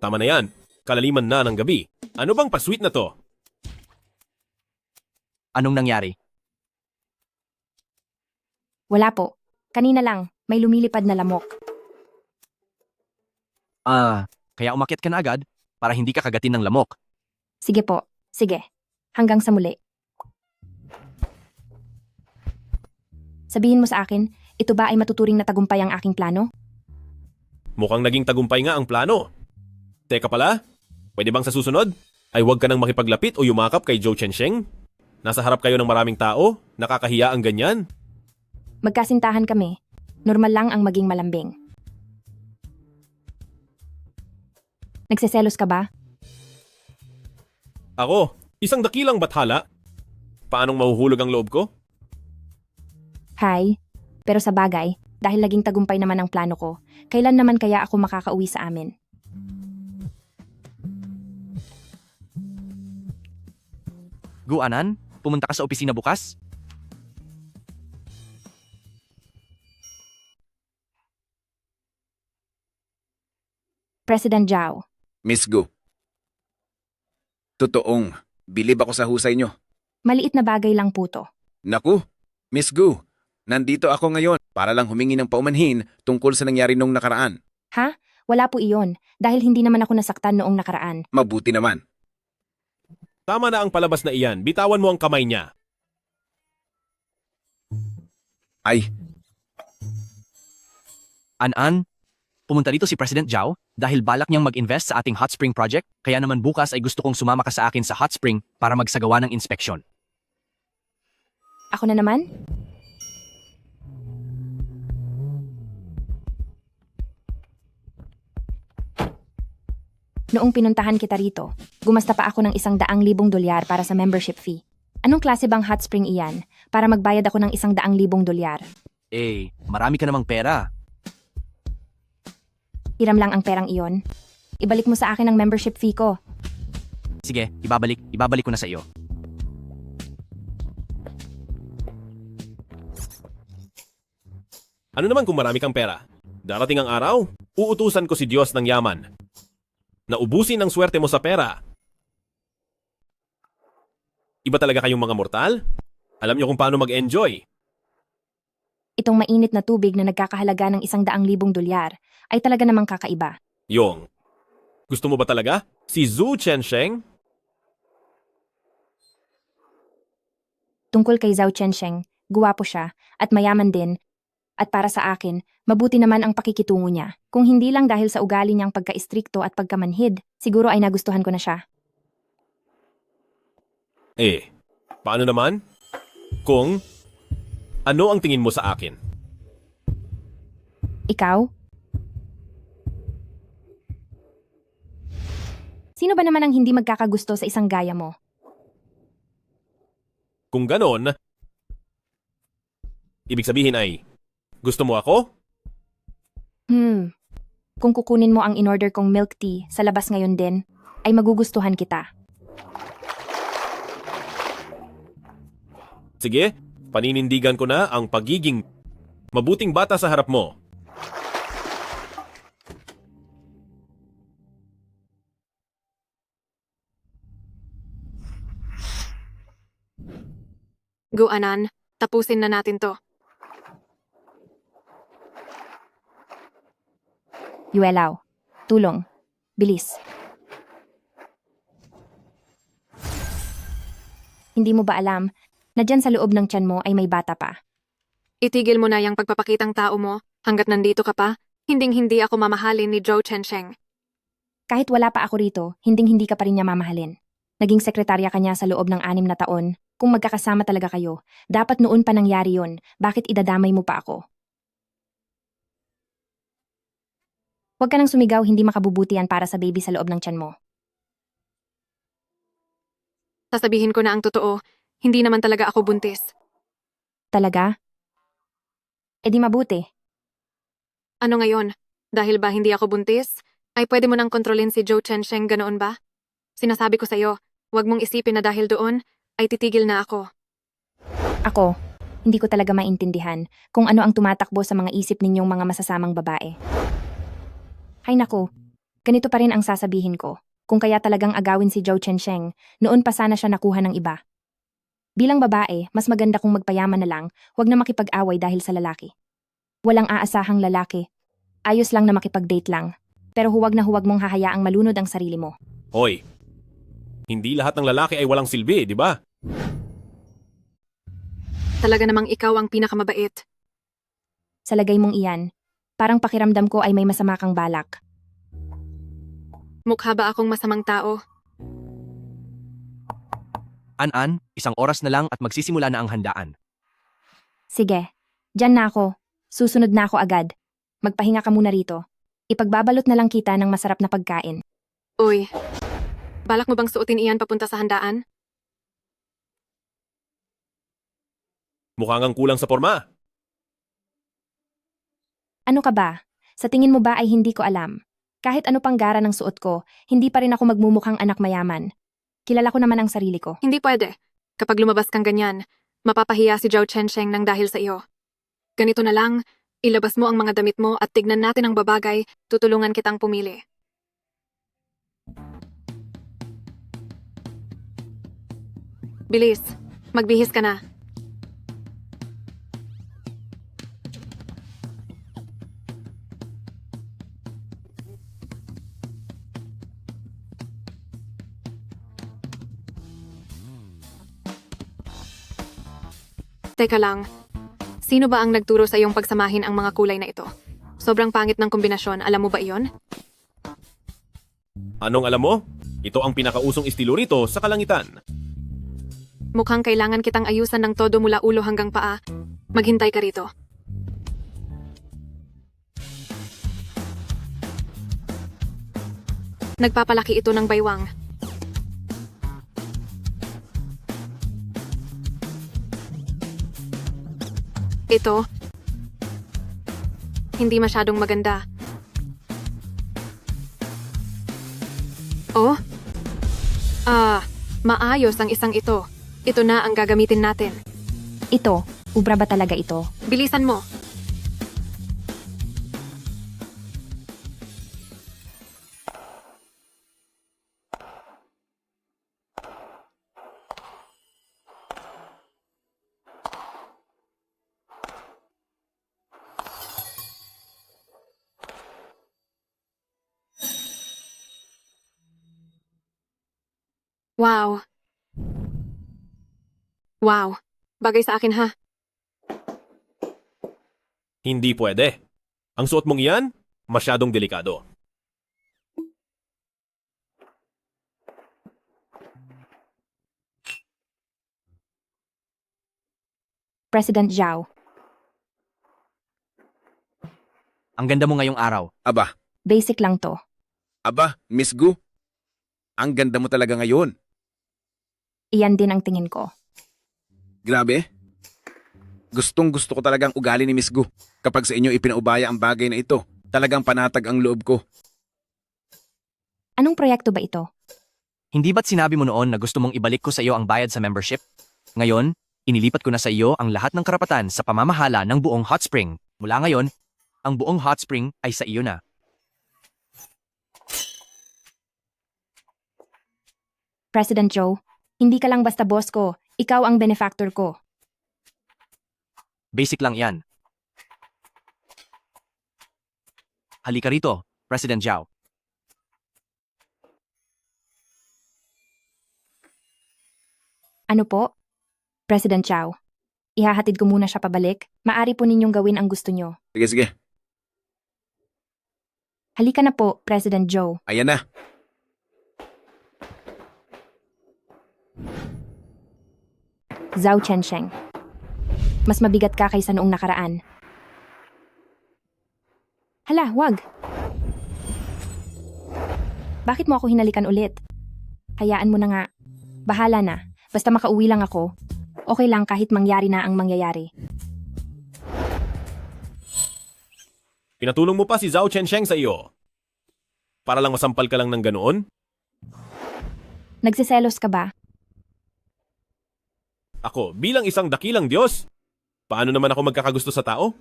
Tama na yan, kalaliman na ng gabi. Ano bang pasweet na to? Anong nangyari? Wala po. Kanina lang, may lumilipad na lamok. Kaya umakyat ka na agad para hindi ka kagatin ng lamok. Sige po. Sige. Hanggang sa muli. Sabihin mo sa akin, ito ba ay matuturing na tagumpay ang aking plano? Mukhang naging tagumpay nga ang plano. Teka pala, pwede bang sa susunod ay huwag ka nang makipaglapit o yumakap kay Zhou Chensheng? Nasa harap kayo ng maraming tao, nakakahiya ang ganyan. Magkasintahan kami. Normal lang ang maging malambing. Nagseselos ka ba? Ako, isang dakilang bathala. Paanong mahuhulog ang loob ko? Hi. Pero sa bagay, dahil naging tagumpay naman ang plano ko, kailan naman kaya ako makakauwi sa amin? Guanan, pumunta ka sa opisina bukas? President Zhao. Miss Gu. Totoong, bilib ako sa husay nyo. Maliit na bagay lang po to. Naku, Miss Gu, nandito ako ngayon para lang humingi ng paumanhin tungkol sa nangyari nung nakaraan. Ha? Wala po iyon, dahil hindi naman ako nasaktan noong nakaraan. Mabuti naman. Tama na ang palabas na iyan, bitawan mo ang kamay niya. Ay, An-an, pumunta dito si President Zhao dahil balak niyang mag-invest sa ating hot spring project, kaya naman bukas ay gusto kong sumama ka sa akin sa hot spring para magsagawa ng inspeksyon. Ako na naman? Noong pinuntahan kita rito, gumasta pa ako ng $100,000 para sa membership fee. Anong klase bang hot spring iyan para magbayad ako ng $100,000? Eh, marami ka namang pera. Hiram lang ang perang iyon. Ibalik mo sa akin ang membership fee ko. Sige, ibabalik ko na sa iyo. Ano naman kung marami kang pera? Darating ang araw, uutusan ko si Diyos ng yaman. Naubusin ang swerte mo sa pera. Iba talaga kayong mga mortal? Alam niyo kung paano mag-enjoy. Itong mainit na tubig na nagkakahalaga ng $100,000 ay talaga namang kakaiba. Yong, gusto mo ba talaga? Si Zhu Chensheng? Tungkol kay Zhao Chensheng, guwapo siya at mayaman din. At para sa akin, mabuti naman ang pakikitungo niya. Kung hindi lang dahil sa ugali niyang pagka-istrikto at pagkamanhid, siguro ay nagustuhan ko na siya. Eh, paano naman? Kung, ano ang tingin mo sa akin? Ikaw? Sino ba naman ang hindi magkakagusto sa isang gaya mo? Kung ganon, ibig sabihin ay, gusto mo ako? Kung kukunin mo ang in-order kong milk tea sa labas ngayon din, ay magugustuhan kita. Sige, paninindigan ko na ang pagiging mabuting bata sa harap mo. Guanan, tapusin na natin to. Yuelaw, tulong. Bilis. Hindi mo ba alam na dyan sa loob ng tiyan mo ay may bata pa? Itigil mo na yung pagpapakitang tao mo hanggat nandito ka pa. Hinding-hindi ako mamahalin ni Zhou Chensheng. Kahit wala pa ako rito, hinding-hindi ka pa rin niya mamahalin. Naging sekretarya ka niya sa loob ng 6 na taon. Kung magkakasama talaga kayo, dapat noon pa nangyari yun. Bakit idadamay mo pa ako? Huwag ka nang sumigaw, hindi makabubuti yan para sa baby sa loob ng tiyan mo. Sasabihin ko na ang totoo, hindi naman talaga ako buntis. Talaga? E di mabuti. Ano ngayon? Dahil ba hindi ako buntis, ay pwede mo nang kontrolin si Zhou Chensheng, ganoon ba? Sinasabi ko sa'yo, huwag mong isipin na dahil doon, ay titigil na ako. Ako, hindi ko talaga maintindihan kung ano ang tumatakbo sa mga isip ninyong mga masasamang babae. Hay naku, ganito pa rin ang sasabihin ko. Kung kaya talagang agawin si Zhou Chensheng, noon pa sana siya nakuha ng iba. Bilang babae, mas maganda kung magpayaman na lang, huwag na makipag-away dahil sa lalaki. Walang aasahang lalaki. Ayos lang na makipag-date lang. Pero huwag na huwag mong hahayaang malunod ang sarili mo. Hoy, hindi lahat ng lalaki ay walang silbi, di ba? Talaga namang ikaw ang pinakamabait. Sa lagay mong iyan, parang pakiramdam ko ay may masama kang balak. Mukha ba akong masamang tao? An-an, 1 oras na lang at magsisimula na ang handaan. Sige, dyan na ako. Susunod na ako agad. Magpahinga ka muna rito. Ipagbabalot na lang kita ng masarap na pagkain. Uy, balak mo bang suotin iyan papunta sa handaan? Mukhang ang kulang sa forma. Ano ka ba? Sa tingin mo ba ay hindi ko alam? Kahit ano pang gara ng suot ko, hindi pa rin ako magmumukhang anak mayaman. Kilala ko naman ang sarili ko. Hindi pwede. Kapag lumabas kang ganyan, mapapahiya si Zhou Chensheng nang dahil sa iyo. Ganito na lang, ilabas mo ang mga damit mo at tignan natin ang babagay, tutulungan kitang pumili. Bilis, magbihis ka na. Teka lang, Sino ba ang nagturo sa iyong pagsamahin ang mga kulay na ito? Sobrang pangit ng kombinasyon, alam mo ba iyon? Anong alam mo? Ito ang pinakausong estilo rito sa kalangitan. Mukhang kailangan kitang ayusan ng todo mula ulo hanggang paa. Maghintay ka rito. Nagpapalaki ito ng baywang. Ito, hindi masyadong maganda. Oh? Maayos ang isang ito. Ito na ang gagamitin natin. Ito, ubra ba talaga ito? Bilisan mo. Wow. Wow. Bagay sa akin ha. Hindi pwede. Ang suot mong iyan, masyadong delikado. President Zhao, Ang ganda mo ngayong araw. Aba, basic lang to. Miss Gu. Ang ganda mo talaga ngayon. Iyan din ang tingin ko. Grabe. Gustong gusto ko talagang ugali ni Miss Gu. Kapag sa inyo ipinaubaya ang bagay na ito, talagang panatag ang loob ko. Anong proyekto ba ito? Hindi ba't sinabi mo noon na gusto mong ibalik ko sa iyo ang bayad sa membership? Ngayon, inilipat ko na sa iyo ang lahat ng karapatan sa pamamahala ng buong hot spring. Mula ngayon, ang buong hot spring ay sa iyo na. President Joe, hindi ka lang basta boss ko, ikaw ang benefactor ko. Basic lang yan. Halika rito, President Zhao. Ano po? President Zhao, ihahatid ko muna siya pabalik. Maari po ninyong gawin ang gusto nyo. Sige. Halika na po, President Joe. Ayan na. Zhao Chensheng. Mas mabigat ka kaysa noong nakaraan. Hala, wag. Bakit mo ako hinalikan ulit? Hayaan mo na nga. Bahala na. Basta makauwi lang ako. Okay lang kahit mangyari na ang mangyayari. Pinatulong mo pa si Zhao Chensheng sa iyo. Para lang masampal ka lang ng ganoon? Nagsiselos ka ba? Ako, bilang isang dakilang Diyos, paano naman ako magkakagusto sa tao?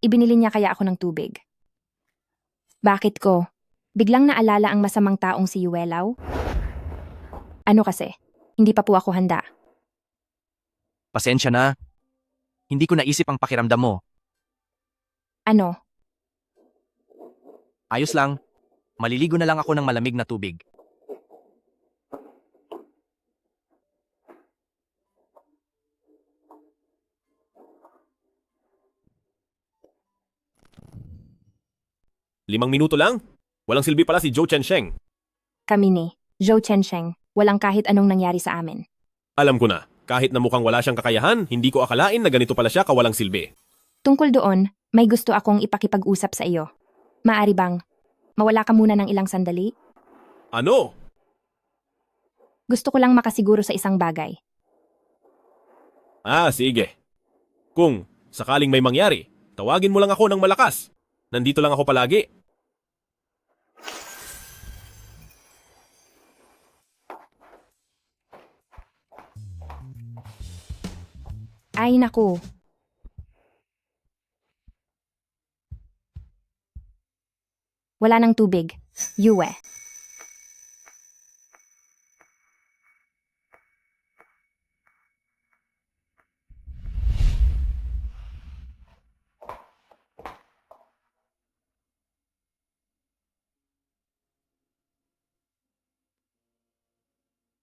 Ibinili niya kaya ako ng tubig. Bakit ko? Biglang naalala ang masamang taong si Yuelaw? Ano kasi? Hindi pa po ako handa. Pasensya na. Hindi ko naisip ang pakiramdam mo. Ano? Ayos lang. Maliligo na lang ako ng malamig na tubig. Limang minuto lang? Walang silbi pala si Zhou Chensheng. Kami ni Zhou Chensheng. Walang kahit anong nangyari sa amin. Alam ko na, kahit na mukhang wala siyang kakayahan, hindi ko akalain na ganito pala siya kawalang silbi. Tungkol doon, may gusto akong ipakipag-usap sa iyo. Maari bang mawala ka muna ng ilang sandali? Ano? Gusto ko lang makasiguro sa isang bagay. Sige. Kung sakaling may mangyari, tawagin mo lang ako ng malakas. Nandito lang ako palagi. Ay naku. Wala ng tubig. Yue.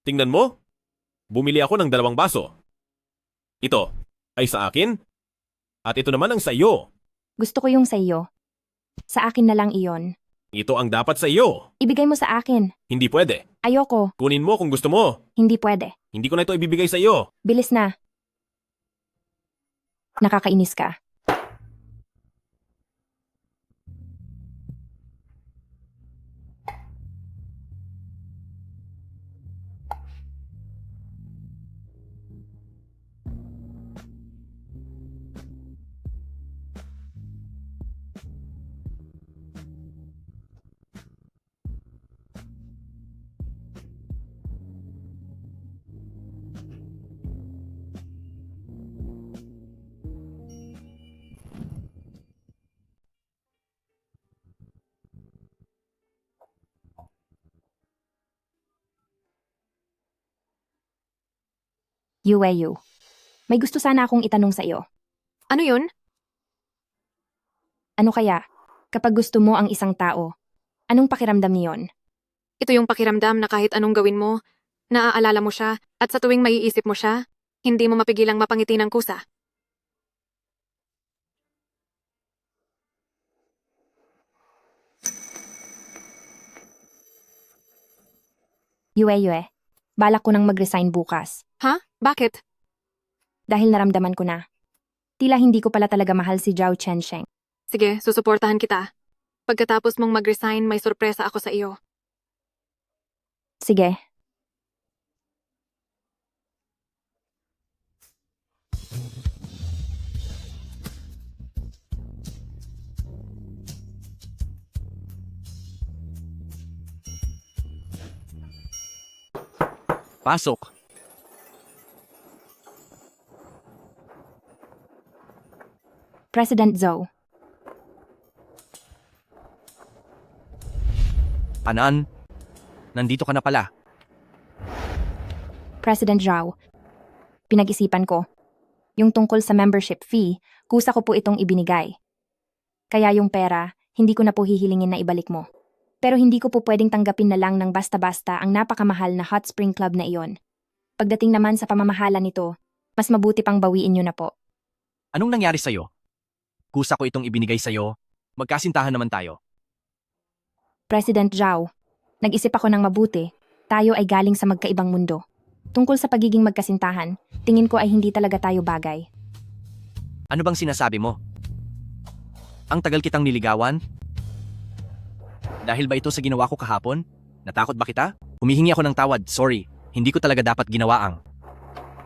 Tingnan mo. Bumili ako ng 2 baso. Ito ay sa akin at ito naman ang sa iyo. Gusto ko yung sa iyo. Sa akin na lang iyon. Ito ang dapat sa iyo. Ibigay mo sa akin. Hindi pwede. Ayoko. Kunin mo kung gusto mo. Hindi pwede. Hindi ko na ito ibibigay sa iyo. Bilis na. Nakakainis ka. Yueyu. May gusto sana akong itanong sa iyo. Ano yun? Ano kaya, kapag gusto mo ang isang tao, anong pakiramdam niyon? Ito yung pakiramdam na kahit anong gawin mo, naaalala mo siya at sa tuwing maiisip mo siya, hindi mo mapigilang mapangiti ng kusa. Yue, balak ko nang mag-resign bukas. Ha? Bakit? Dahil naramdaman ko na. Tila hindi ko pala talaga mahal si Zhao Chensheng. Sige, susuportahan kita. Pagkatapos mong mag-resign, may sorpresa ako sa iyo. Sige. Pasok. President Zhou. Anan, nandito ka na pala. President Zhao. Pinag-isipan ko. Yung tungkol sa membership fee, kusa ko po itong ibinigay. Kaya yung pera, hindi ko na po hihilingin na ibalik mo. Pero hindi ko po pwedeng tanggapin na lang ng basta-basta ang napakamahal na hot spring club na iyon. Pagdating naman sa pamamahala nito, mas mabuti pang bawiin nyo na po. Anong nangyari sa'yo? Kusa ko itong ibinigay sa'yo. Magkasintahan naman tayo. President Zhao, nag-isip ako ng mabuti. Tayo ay galing sa magkaibang mundo. Tungkol sa pagiging magkasintahan, tingin ko ay hindi talaga tayo bagay. Ano bang sinasabi mo? Ang tagal kitang niligawan? Dahil ba ito sa ginawa ko kahapon? Natakot ba kita? Humihingi ako ng tawad, sorry. Hindi ko talaga dapat ginawa ang...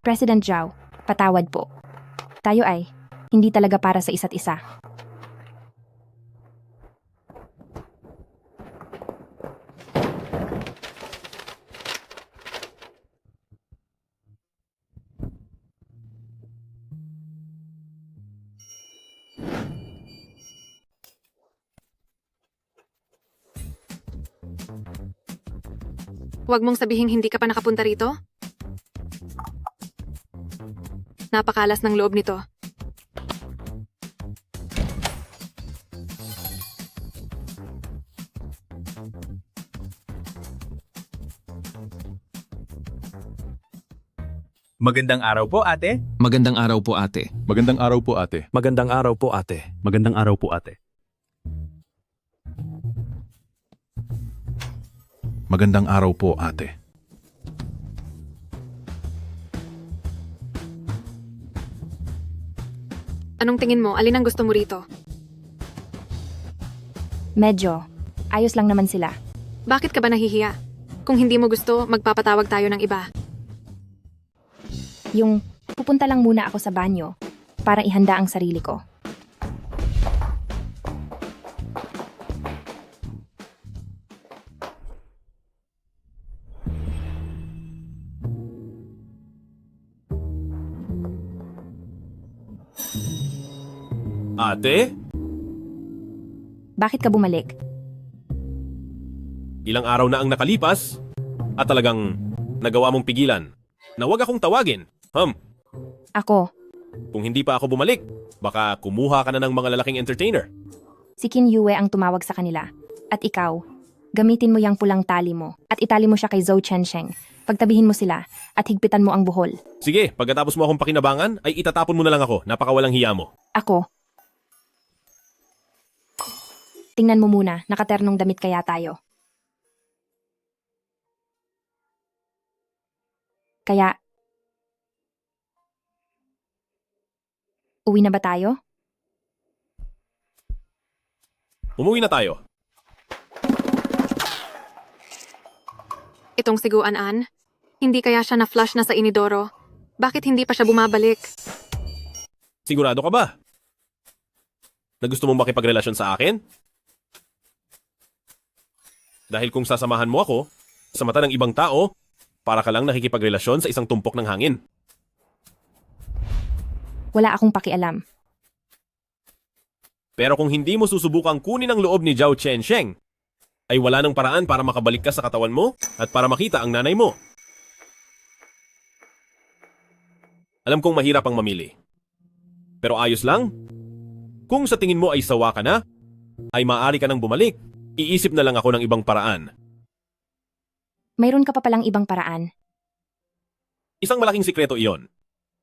President Zhao, patawad po. Tayo ay hindi talaga para sa isa't isa. Huwag mong sabihing hindi ka pa nakapunta rito. Napakalas ng loob nito. Magandang araw po, ate. Magandang araw po, ate. Magandang araw po, ate. Magandang araw po, ate. Magandang araw po, ate. Magandang araw po, ate. Anong tingin mo? Alin ang gusto mo rito? Medyo. Ayos lang naman sila. Bakit ka ba nahihiya? Kung hindi mo gusto, magpapatawag tayo ng iba. Yung pupunta lang muna ako sa banyo para ihanda ang sarili ko. Ate? Bakit ka bumalik? Ilang araw na ang nakalipas at talagang nagawa mong pigilan na wag akong tawagin. Ako, Kung hindi pa ako bumalik, baka kumuha ka na ng mga lalaking entertainer. si Qin Yue ang tumawag sa kanila. At ikaw, gamitin mo yung pulang tali mo at itali mo siya kay Zhou Chensheng Pagtabihin mo sila at higpitan mo ang buhol. Sige, pagkatapos mo akong pakinabangan, ay itatapon mo na lang ako. Napakawalang hiya mo. Ako. Tingnan mo muna, nakaternong damit kaya tayo. Kaya, uwi na ba tayo? Umuwi na tayo. Itong siguan-an, hindi kaya siya na-flush na sa inidoro? Bakit hindi pa siya bumabalik? Sigurado ka ba? Na gusto mong makipagrelasyon sa akin? Dahil kung sasamahan mo ako, sa mata ng ibang tao, para ka lang nakikipagrelasyon sa isang tumpok ng hangin. Wala akong pakialam. Pero kung hindi mo susubukang kunin ang loob ni Zhao Chensheng, ay wala nang paraan para makabalik ka sa katawan mo at para makita ang nanay mo. Alam kong mahirap ang mamili. Pero ayos lang. Kung sa tingin mo ay sawa ka na, ay maaari ka nang bumalik. Iisip na lang ako ng ibang paraan. Mayroon ka pa palang ibang paraan. Isang malaking sikreto iyon.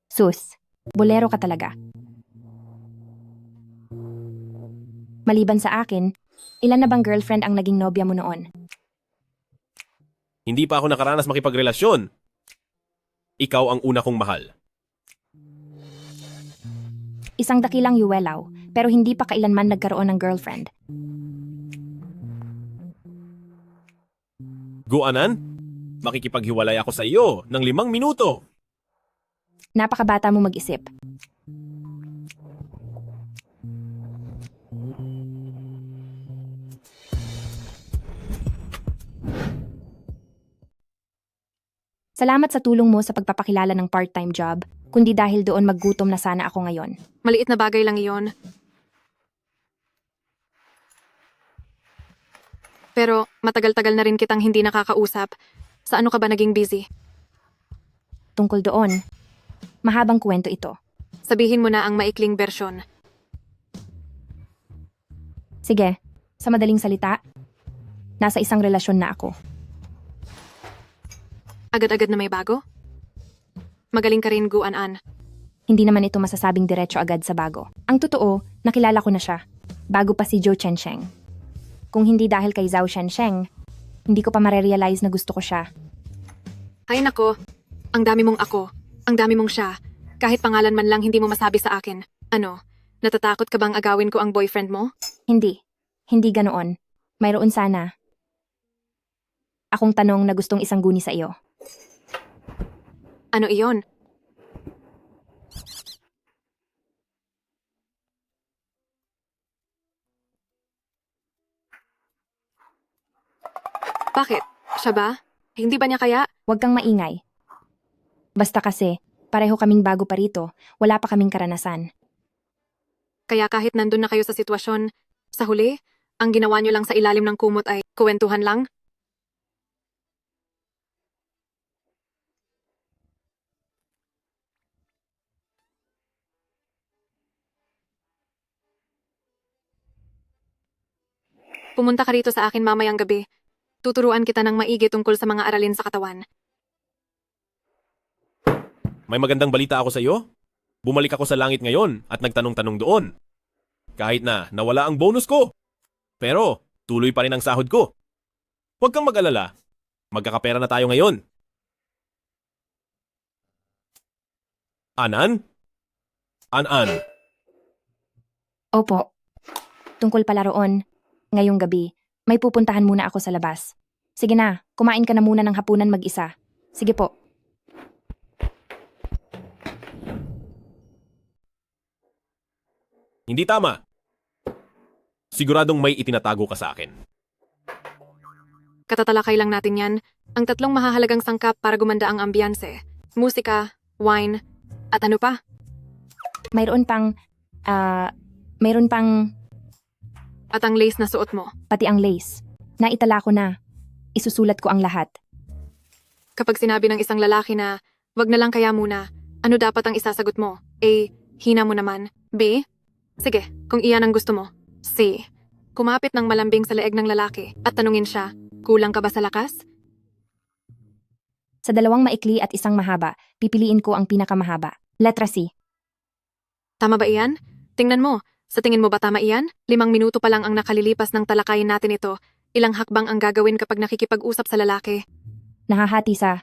Sus, bolero ka talaga. Maliban sa akin, ilan na bang girlfriend ang naging nobya mo noon? Hindi pa ako nakaranas makipagrelasyon. Ikaw ang una kong mahal. Isang dakilang yuwelaw, pero hindi pa kailanman nagkaroon ng girlfriend. Guanan, makikipaghiwalay ako sa iyo ng 5 minuto. Napakabata mo mag-isip. Salamat sa tulong mo sa pagpapakilala ng part-time job, kundi dahil doon maggutom na sana ako ngayon. Maliit na bagay lang iyon. Pero matagal-tagal na rin kitang hindi nakakausap. Sa ano ka ba naging busy? Tungkol doon, mahabang kwento ito. Sabihin mo na ang maikling bersyon. Sige, sa madaling salita, nasa isang relasyon na ako. Agad-agad na may bago? Magaling ka rin, Guanan. Hindi naman ito masasabing diretso agad sa bago. Ang totoo, nakilala ko na siya. Bago pa si Zhou Chensheng. Kung hindi dahil kay Zhao Chensheng, hindi ko pa marerealize na gusto ko siya. Ay nako, ang dami mong ako, ang dami mong siya. Kahit pangalan man lang hindi mo masabi sa akin. Ano, natatakot ka bang agawin ko ang boyfriend mo? Hindi. Hindi ganoon. Mayroon sana. Akong tanong na gustong isang guni sa iyo. Ano iyon? Bakit? Siya ba? Hindi ba niya kaya? Huwag kang maingay. Basta kasi, pareho kaming bago pa rito, wala pa kaming karanasan. Kaya kahit nandun na kayo sa sitwasyon, sa huli, ang ginawa niyo lang sa ilalim ng kumot ay kuwentuhan lang? Pumunta ka rito sa akin mamayang gabi. Tuturuan kita ng maigi tungkol sa mga aralin sa katawan. May magandang balita ako sa iyo. Bumalik ako sa langit ngayon at nagtanong-tanong doon. Kahit na nawala ang bonus ko. Pero tuloy pa rin ang sahod ko. Huwag kang mag-alala. Magkakapera na tayo ngayon. Anan? An-an. Opo. Tungkol pala roon, ngayong gabi, may pupuntahan muna ako sa labas. Sige na, kumain ka na muna ng hapunan mag-isa. Sige po. Hindi tama. Siguradong may itinatago ka sa akin. Katatalakay lang natin yan. Ang 3 mahahalagang sangkap para gumanda ang ambiyanse. Musika, wine, at ano pa? Mayroon pang, At ang lace na suot mo. pati ang lace. Naitala ko na. Isusulat ko ang lahat. Kapag sinabi ng isang lalaki na, wag na lang kaya muna, ano dapat ang isasagot mo? A. Hina mo naman. B. Sige, kung iyan ang gusto mo. C. Kumapit ng malambing sa leeg ng lalaki at tanungin siya, kulang ka ba sa lakas? Sa dalawang maikli at isang mahaba, pipiliin ko ang pinakamahaba. Letra C. Tama ba iyan? Tingnan mo. Sa tingin mo ba tama iyan? 5 minuto pa lang ang nakalilipas ng talakayin natin ito. Ilang hakbang ang gagawin kapag nakikipag-usap sa lalaki? Nahahati sa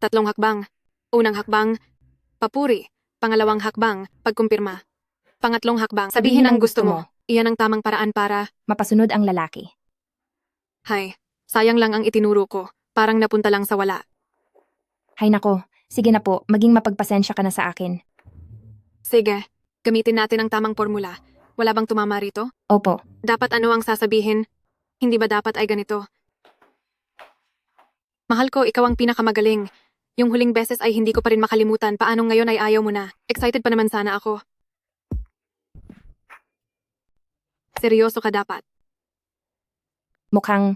3 hakbang. Unang hakbang, papuri. Pangalawang hakbang, pagkumpirma. Pangatlong hakbang, sabihin ang gusto mo. Iyan ang tamang paraan para, mapasunod ang lalaki. hay, sayang lang ang itinuro ko. Parang napunta lang sa wala. Hay nako, sige na po, maging mapagpasensya ka na sa akin. Sige, gamitin natin ang tamang formula. Wala bang tumama rito? Opo, Dapat ano ang sasabihin? Hindi ba dapat ay ganito? Mahal ko, ikaw ang pinakamagaling. Yung huling beses ay hindi ko pa rin makalimutan. Paanong ngayon ay ayaw mo na? Excited pa naman sana ako. Seryoso ka dapat. mukhang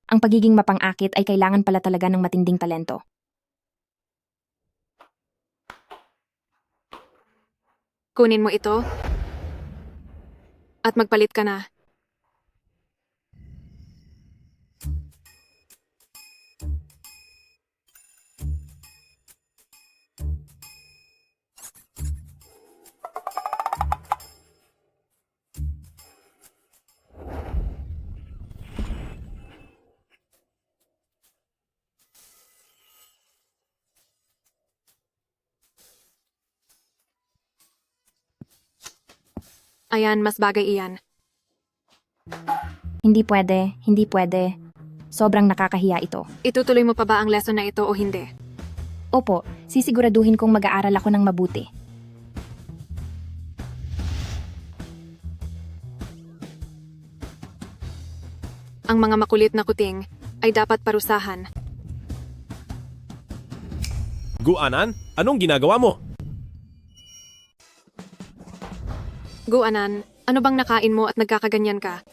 ang pagiging mapang-akit ay kailangan pala talaga ng matinding talento. Kunin mo ito at magpalit ka na. Ayan, mas bagay iyan. Hindi pwede, hindi pwede. Sobrang nakakahiya ito. Itutuloy mo pa ba ang lesson na ito o hindi? Opo, sisiguraduhin kong mag-aaral ako ng mabuti. Ang mga makulit na kuting ay dapat parusahan. Guanan, anong ginagawa mo? Guanan, ano bang nakain mo at nagkakaganyan ka?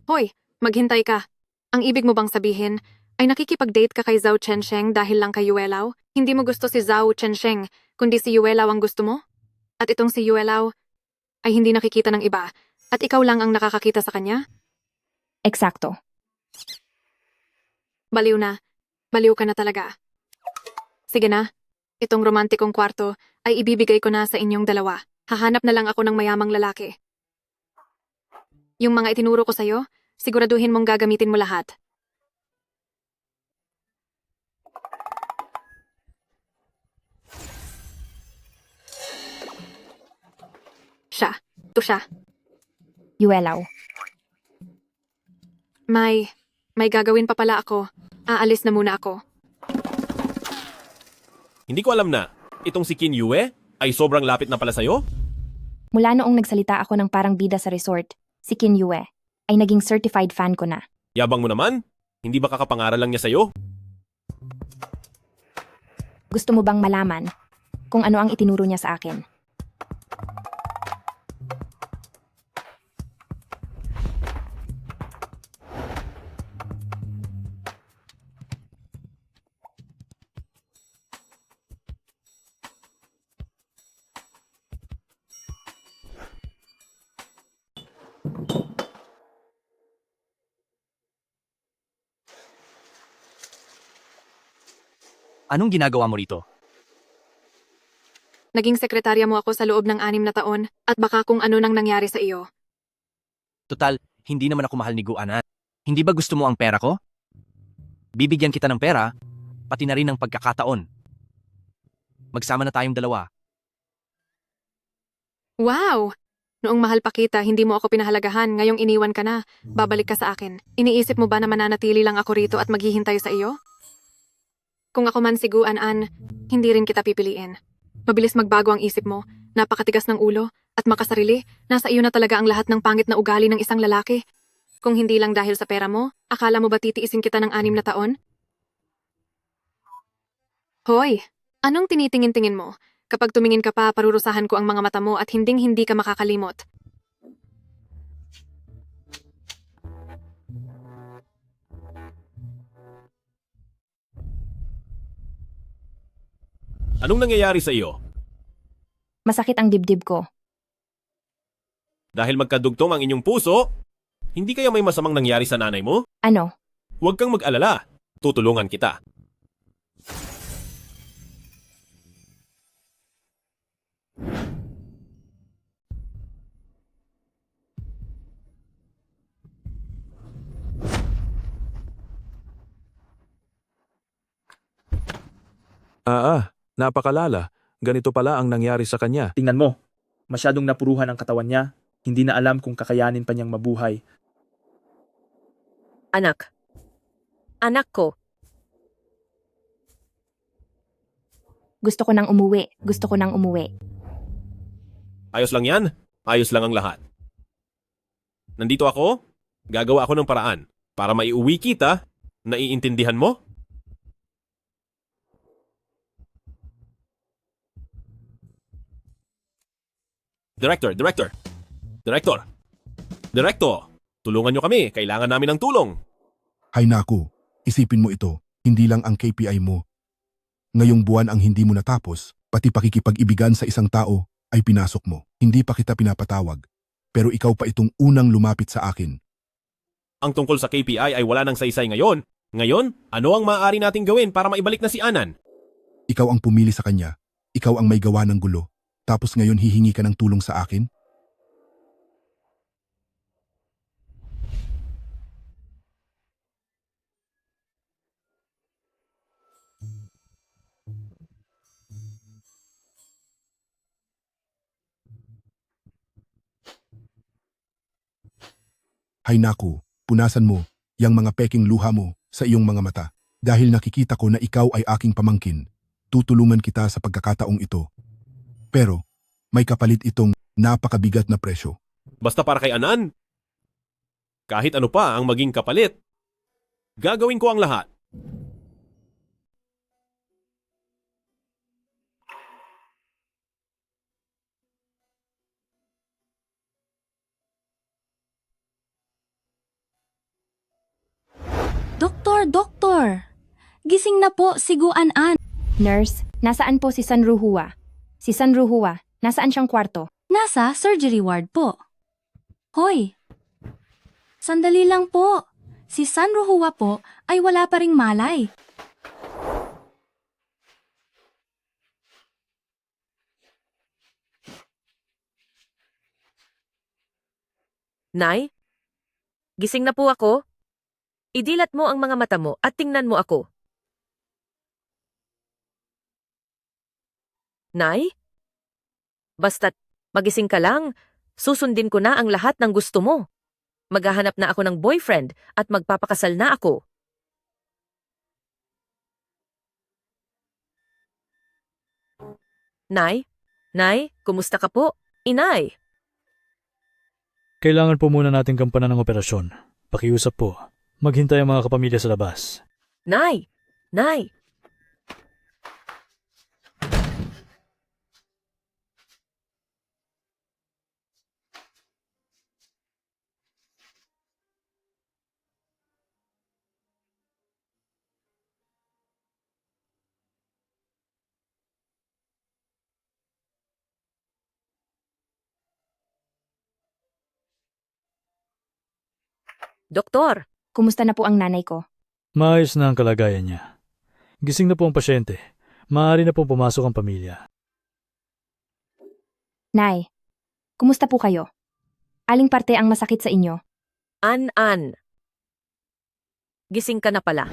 Hoy, maghintay ka. Ang ibig mo bang sabihin ay nakikipag-date ka kay Zhao Chensheng dahil lang kay Yuelao? Hindi mo gusto si Zhao Chensheng, kundi si Yuelao ang gusto mo? At itong si Yuelao ay hindi nakikita ng iba at ikaw lang ang nakakakita sa kanya? Eksakto. Baliw na. Baliw ka na talaga. Sige na. Itong romantikong kwarto ay ibibigay ko na sa inyong dalawa. Hahanap na lang ako ng mayamang lalaki. Yung mga itinuro ko sa'yo, siguraduhin mong gagamitin mo lahat. Siya. Ito siya. Yuelaw. May gagawin pa pala ako. Aalis na muna ako. Hindi ko alam na, itong si Qin Yue ay sobrang lapit na pala sa'yo? Mula noong nagsalita ako ng parang bida sa resort, si Qin Yue ay naging certified fan ko na. Yabang mo naman? Hindi ba kakapangaral lang niya sa'yo? Gusto mo bang malaman kung ano ang itinuro niya sa akin? Anong ginagawa mo rito? Naging sekretarya mo ako sa loob ng 6 na taon at baka kung ano nang nangyari sa iyo. Total, hindi naman ako mahal ni Guanan. Hindi ba gusto mo ang pera ko? Bibigyan kita ng pera, pati na rin ng pagkakataon. Magsama na tayong dalawa. Wow! Noong mahal pa kita, hindi mo ako pinahalagahan, ngayong iniwan ka na, babalik ka sa akin. Iniisip mo ba na mananatili lang ako rito at maghihintay sa iyo? Kung ako man si Guanan, hindi rin kita pipiliin. Mabilis magbago ang isip mo, napakatigas ng ulo, at makasarili, nasa iyo na talaga ang lahat ng pangit na ugali ng isang lalaki. Kung hindi lang dahil sa pera mo, akala mo ba titiisin kita ng 6 na taon? Hoy, anong tinitingin-tingin mo? Kapag tumingin ka pa, parurusahan ko ang mga mata mo at hinding-hindi ka makakalimot. Anong nangyayari sa iyo? Masakit ang dibdib ko. Dahil magkadugtong ang inyong puso, hindi kaya may masamang nangyari sa nanay mo? Ano? Huwag kang mag-alala. Tutulungan kita. Napakalala. Ganito pala ang nangyari sa kanya. Tingnan mo, masyadong napuruhan ang katawan niya. Hindi na alam kung kakayanin pa niyang mabuhay. Anak. Anak ko. Gusto ko nang umuwi. Gusto ko nang umuwi. Ayos lang yan. Ayos lang ang lahat. Nandito ako. Gagawa ako ng paraan para maiuwi kita. Naiintindihan mo? Director! Tulungan nyo kami. Kailangan namin ng tulong. Hay naku, isipin mo ito, hindi lang ang KPI mo. Ngayong buwan ang hindi mo natapos, pati pakikipag-ibigan sa isang tao ay pinasok mo. Hindi pa kita pinapatawag, pero ikaw pa itong unang lumapit sa akin. Ang tungkol sa KPI ay wala nang saysay ngayon. Ngayon, ano ang maaari nating gawin para maibalik na si Anan? Ikaw ang pumili sa kanya, ikaw ang may gawa ng gulo, tapos ngayon hihingi ka ng tulong sa akin? Hay naku, punasan mo, yang mga peking luha mo sa iyong mga mata. Dahil nakikita ko na ikaw ay aking pamangkin, tutulungan kita sa pagkakataong ito. Pero, may kapalit itong napakabigat na presyo. Basta para kay Anan. Kahit ano pa ang maging kapalit, gagawin ko ang lahat. Doktor! Gising na po si Guanan. Nurse, nasaan po si Sanruhua? Si Sanruhua, nasaan siyang kwarto? Nasa surgery ward po. Hoy! Sandali lang po. Si Sanruhua po ay wala pa ring malay. Nay? Gising na po ako? Idilat mo ang mga mata mo at tingnan mo ako. Nay? Basta't magising ka lang, susundin ko na ang lahat ng gusto mo. Maghahanap na ako ng boyfriend at magpapakasal na ako. Nay? Nay, kumusta ka po? Inay? Kailangan po muna nating gampanan ng operasyon. Pakiusap po. Maghintay ang mga kapamilya sa labas. Nay! Nay! Doktor! Kumusta na po ang nanay ko? Maayos na ang kalagayan niya. Gising na po ang pasyente. Maaari na po pumasok ang pamilya. Nay, kumusta po kayo? Aling parte ang masakit sa inyo? An. Gising ka na pala.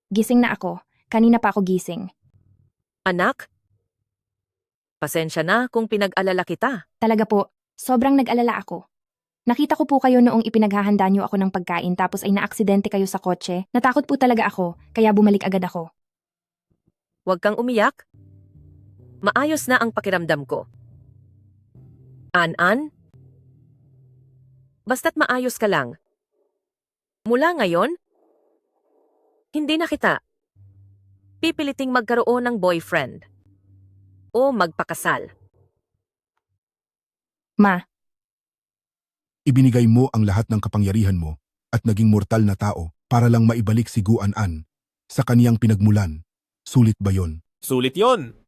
Gising na ako. Kanina pa ako gising. Anak? Pasensya na kung pinag-alala kita. Talaga po, sobrang nag-alala ako. Nakita ko po kayo noong ipinaghahanda niyo ako ng pagkain tapos ay naaksidente kayo sa kotse. Natakot po talaga ako, kaya bumalik agad ako. Huwag kang umiyak. Maayos na ang pakiramdam ko. An? Basta't maayos ka lang. Mula ngayon, hindi na kita pipiliting magkaroon ng boyfriend o magpakasal. Ma, Ibinigay mo ang lahat ng kapangyarihan mo at naging mortal na tao para lang maibalik si Guanan sa kaniyang pinagmulan. Sulit ba yon? Sulit yon.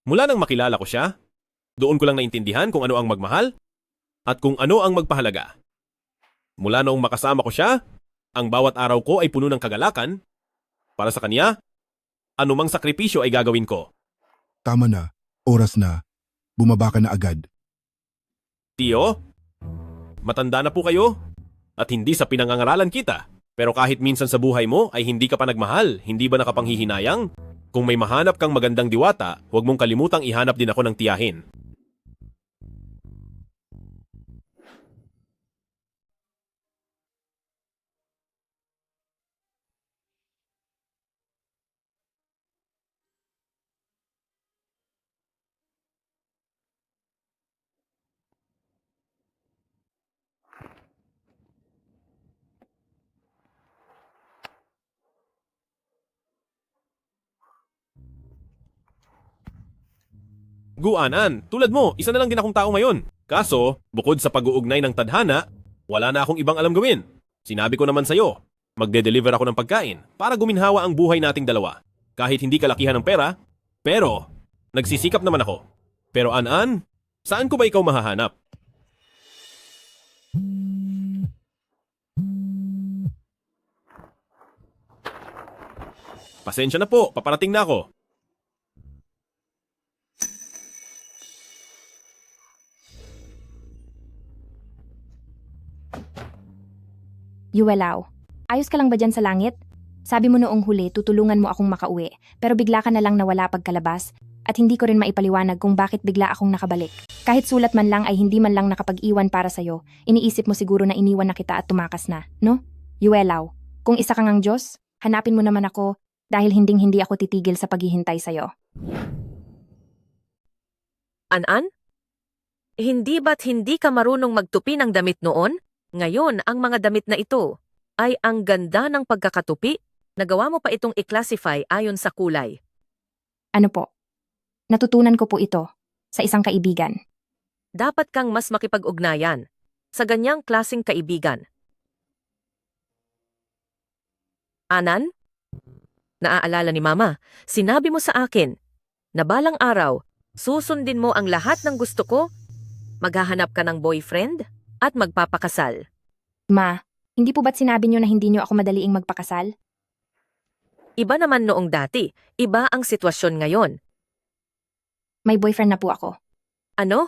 Mula nang makilala ko siya, doon ko lang naintindihan kung ano ang magmahal at kung ano ang magpahalaga. Mula noong makasama ko siya, ang bawat araw ko ay puno ng kagalakan. Para sa kanya, anumang sakripisyo ay gagawin ko. Tama na, oras na. Bumaba ka na agad. Tio, matanda na po kayo at hindi sa pinangangaralan kita. Pero kahit minsan sa buhay mo ay hindi ka pa nagmahal, hindi ba nakapanghihinayang? Kung may mahanap kang magandang diwata, huwag mong kalimutang ihanap din ako ng tiyahin. Guanan, tulad mo, isa na lang din akong tao ngayon. Kaso, bukod sa pag-uugnay ng tadhana, wala na akong ibang alam gawin. Sinabi ko naman sa'yo, magde-deliver ako ng pagkain para guminhawa ang buhay nating dalawa. Kahit hindi kalakihan ng pera, pero nagsisikap naman ako. Pero An-An, saan ko ba ikaw mahahanap? Pasensya na po, paparating na ako. Yuelaw, ayos ka lang ba dyan sa langit? Sabi mo noong huli, tutulungan mo akong makauwi, pero bigla ka na lang nawala pagkalabas, at hindi ko rin maipaliwanag kung bakit bigla akong nakabalik. Kahit sulat man lang ay hindi man lang nakapag-iwan para sa'yo, iniisip mo siguro na iniwan na kita at tumakas na, no? Yuelaw, kung isa kang ang Diyos, hanapin mo naman ako, dahil hinding-hindi ako titigil sa paghihintay sa'yo. An-An? Hindi ba't hindi ka marunong magtupi ng damit noon? Ngayon, ang mga damit na ito ay ang ganda ng pagkakatupi. Nagawa mo pa itong i-classify ayon sa kulay. Ano po? Natutunan ko po ito sa isang kaibigan. Dapat kang mas makipag-ugnayan sa ganyang klasing kaibigan. Anan? Naaalala ni Mama, sinabi mo sa akin na balang araw, susundin mo ang lahat ng gusto ko, maghahanap ka ng boyfriend, at magpapakasal. Ma, hindi po ba't sinabi niyo na hindi niyo ako madaliing magpakasal? Iba naman noong dati, iba ang sitwasyon ngayon. May boyfriend na po ako. Ano?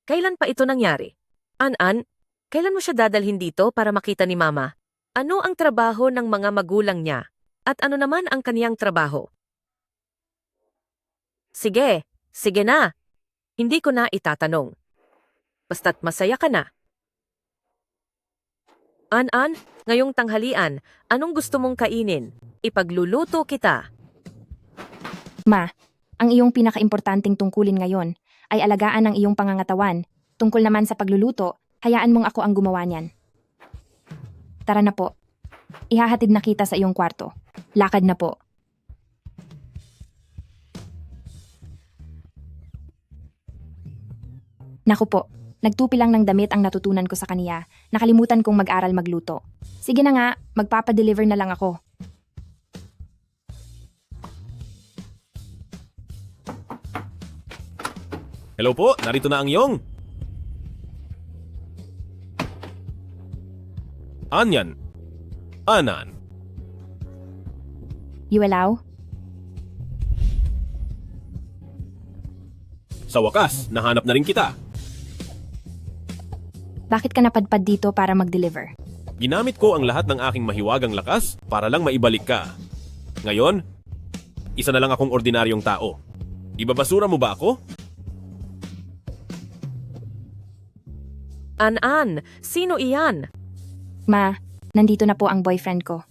Kailan pa ito nangyari? An-An, kailan mo siya dadalhin dito para makita ni Mama? Ano ang trabaho ng mga magulang niya? At ano naman ang kaniyang trabaho? Sige, sige na. Hindi ko na itatanong. Basta't masaya ka na. An-An, ngayong tanghalian, anong gusto mong kainin? Ipagluluto kita. Ma, ang iyong pinakaimportanteng tungkulin ngayon ay alagaan ang iyong pangangatawan. Tungkol naman sa pagluluto, hayaan mong ako ang gumawa niyan. Tara na po. Ihahatid na kita sa iyong kwarto. Lakad na po. Naku po, nagtupi lang ng damit ang natutunan ko sa kaniya. Nakalimutan kong mag-aral magluto. Sige na nga, magpapadeliver na lang ako. Hello po, narito na ang iyong. Anyan. Anan. Yuelaw? Sa wakas, nahanap na rin kita. Bakit ka napadpad dito para mag-deliver? Ginamit ko ang lahat ng aking mahiwagang lakas para lang maibalik ka. Ngayon, isa na lang akong ordinaryong tao. Ibabasura mo ba ako? An-An, sino iyan? Ma, nandito na po ang boyfriend ko.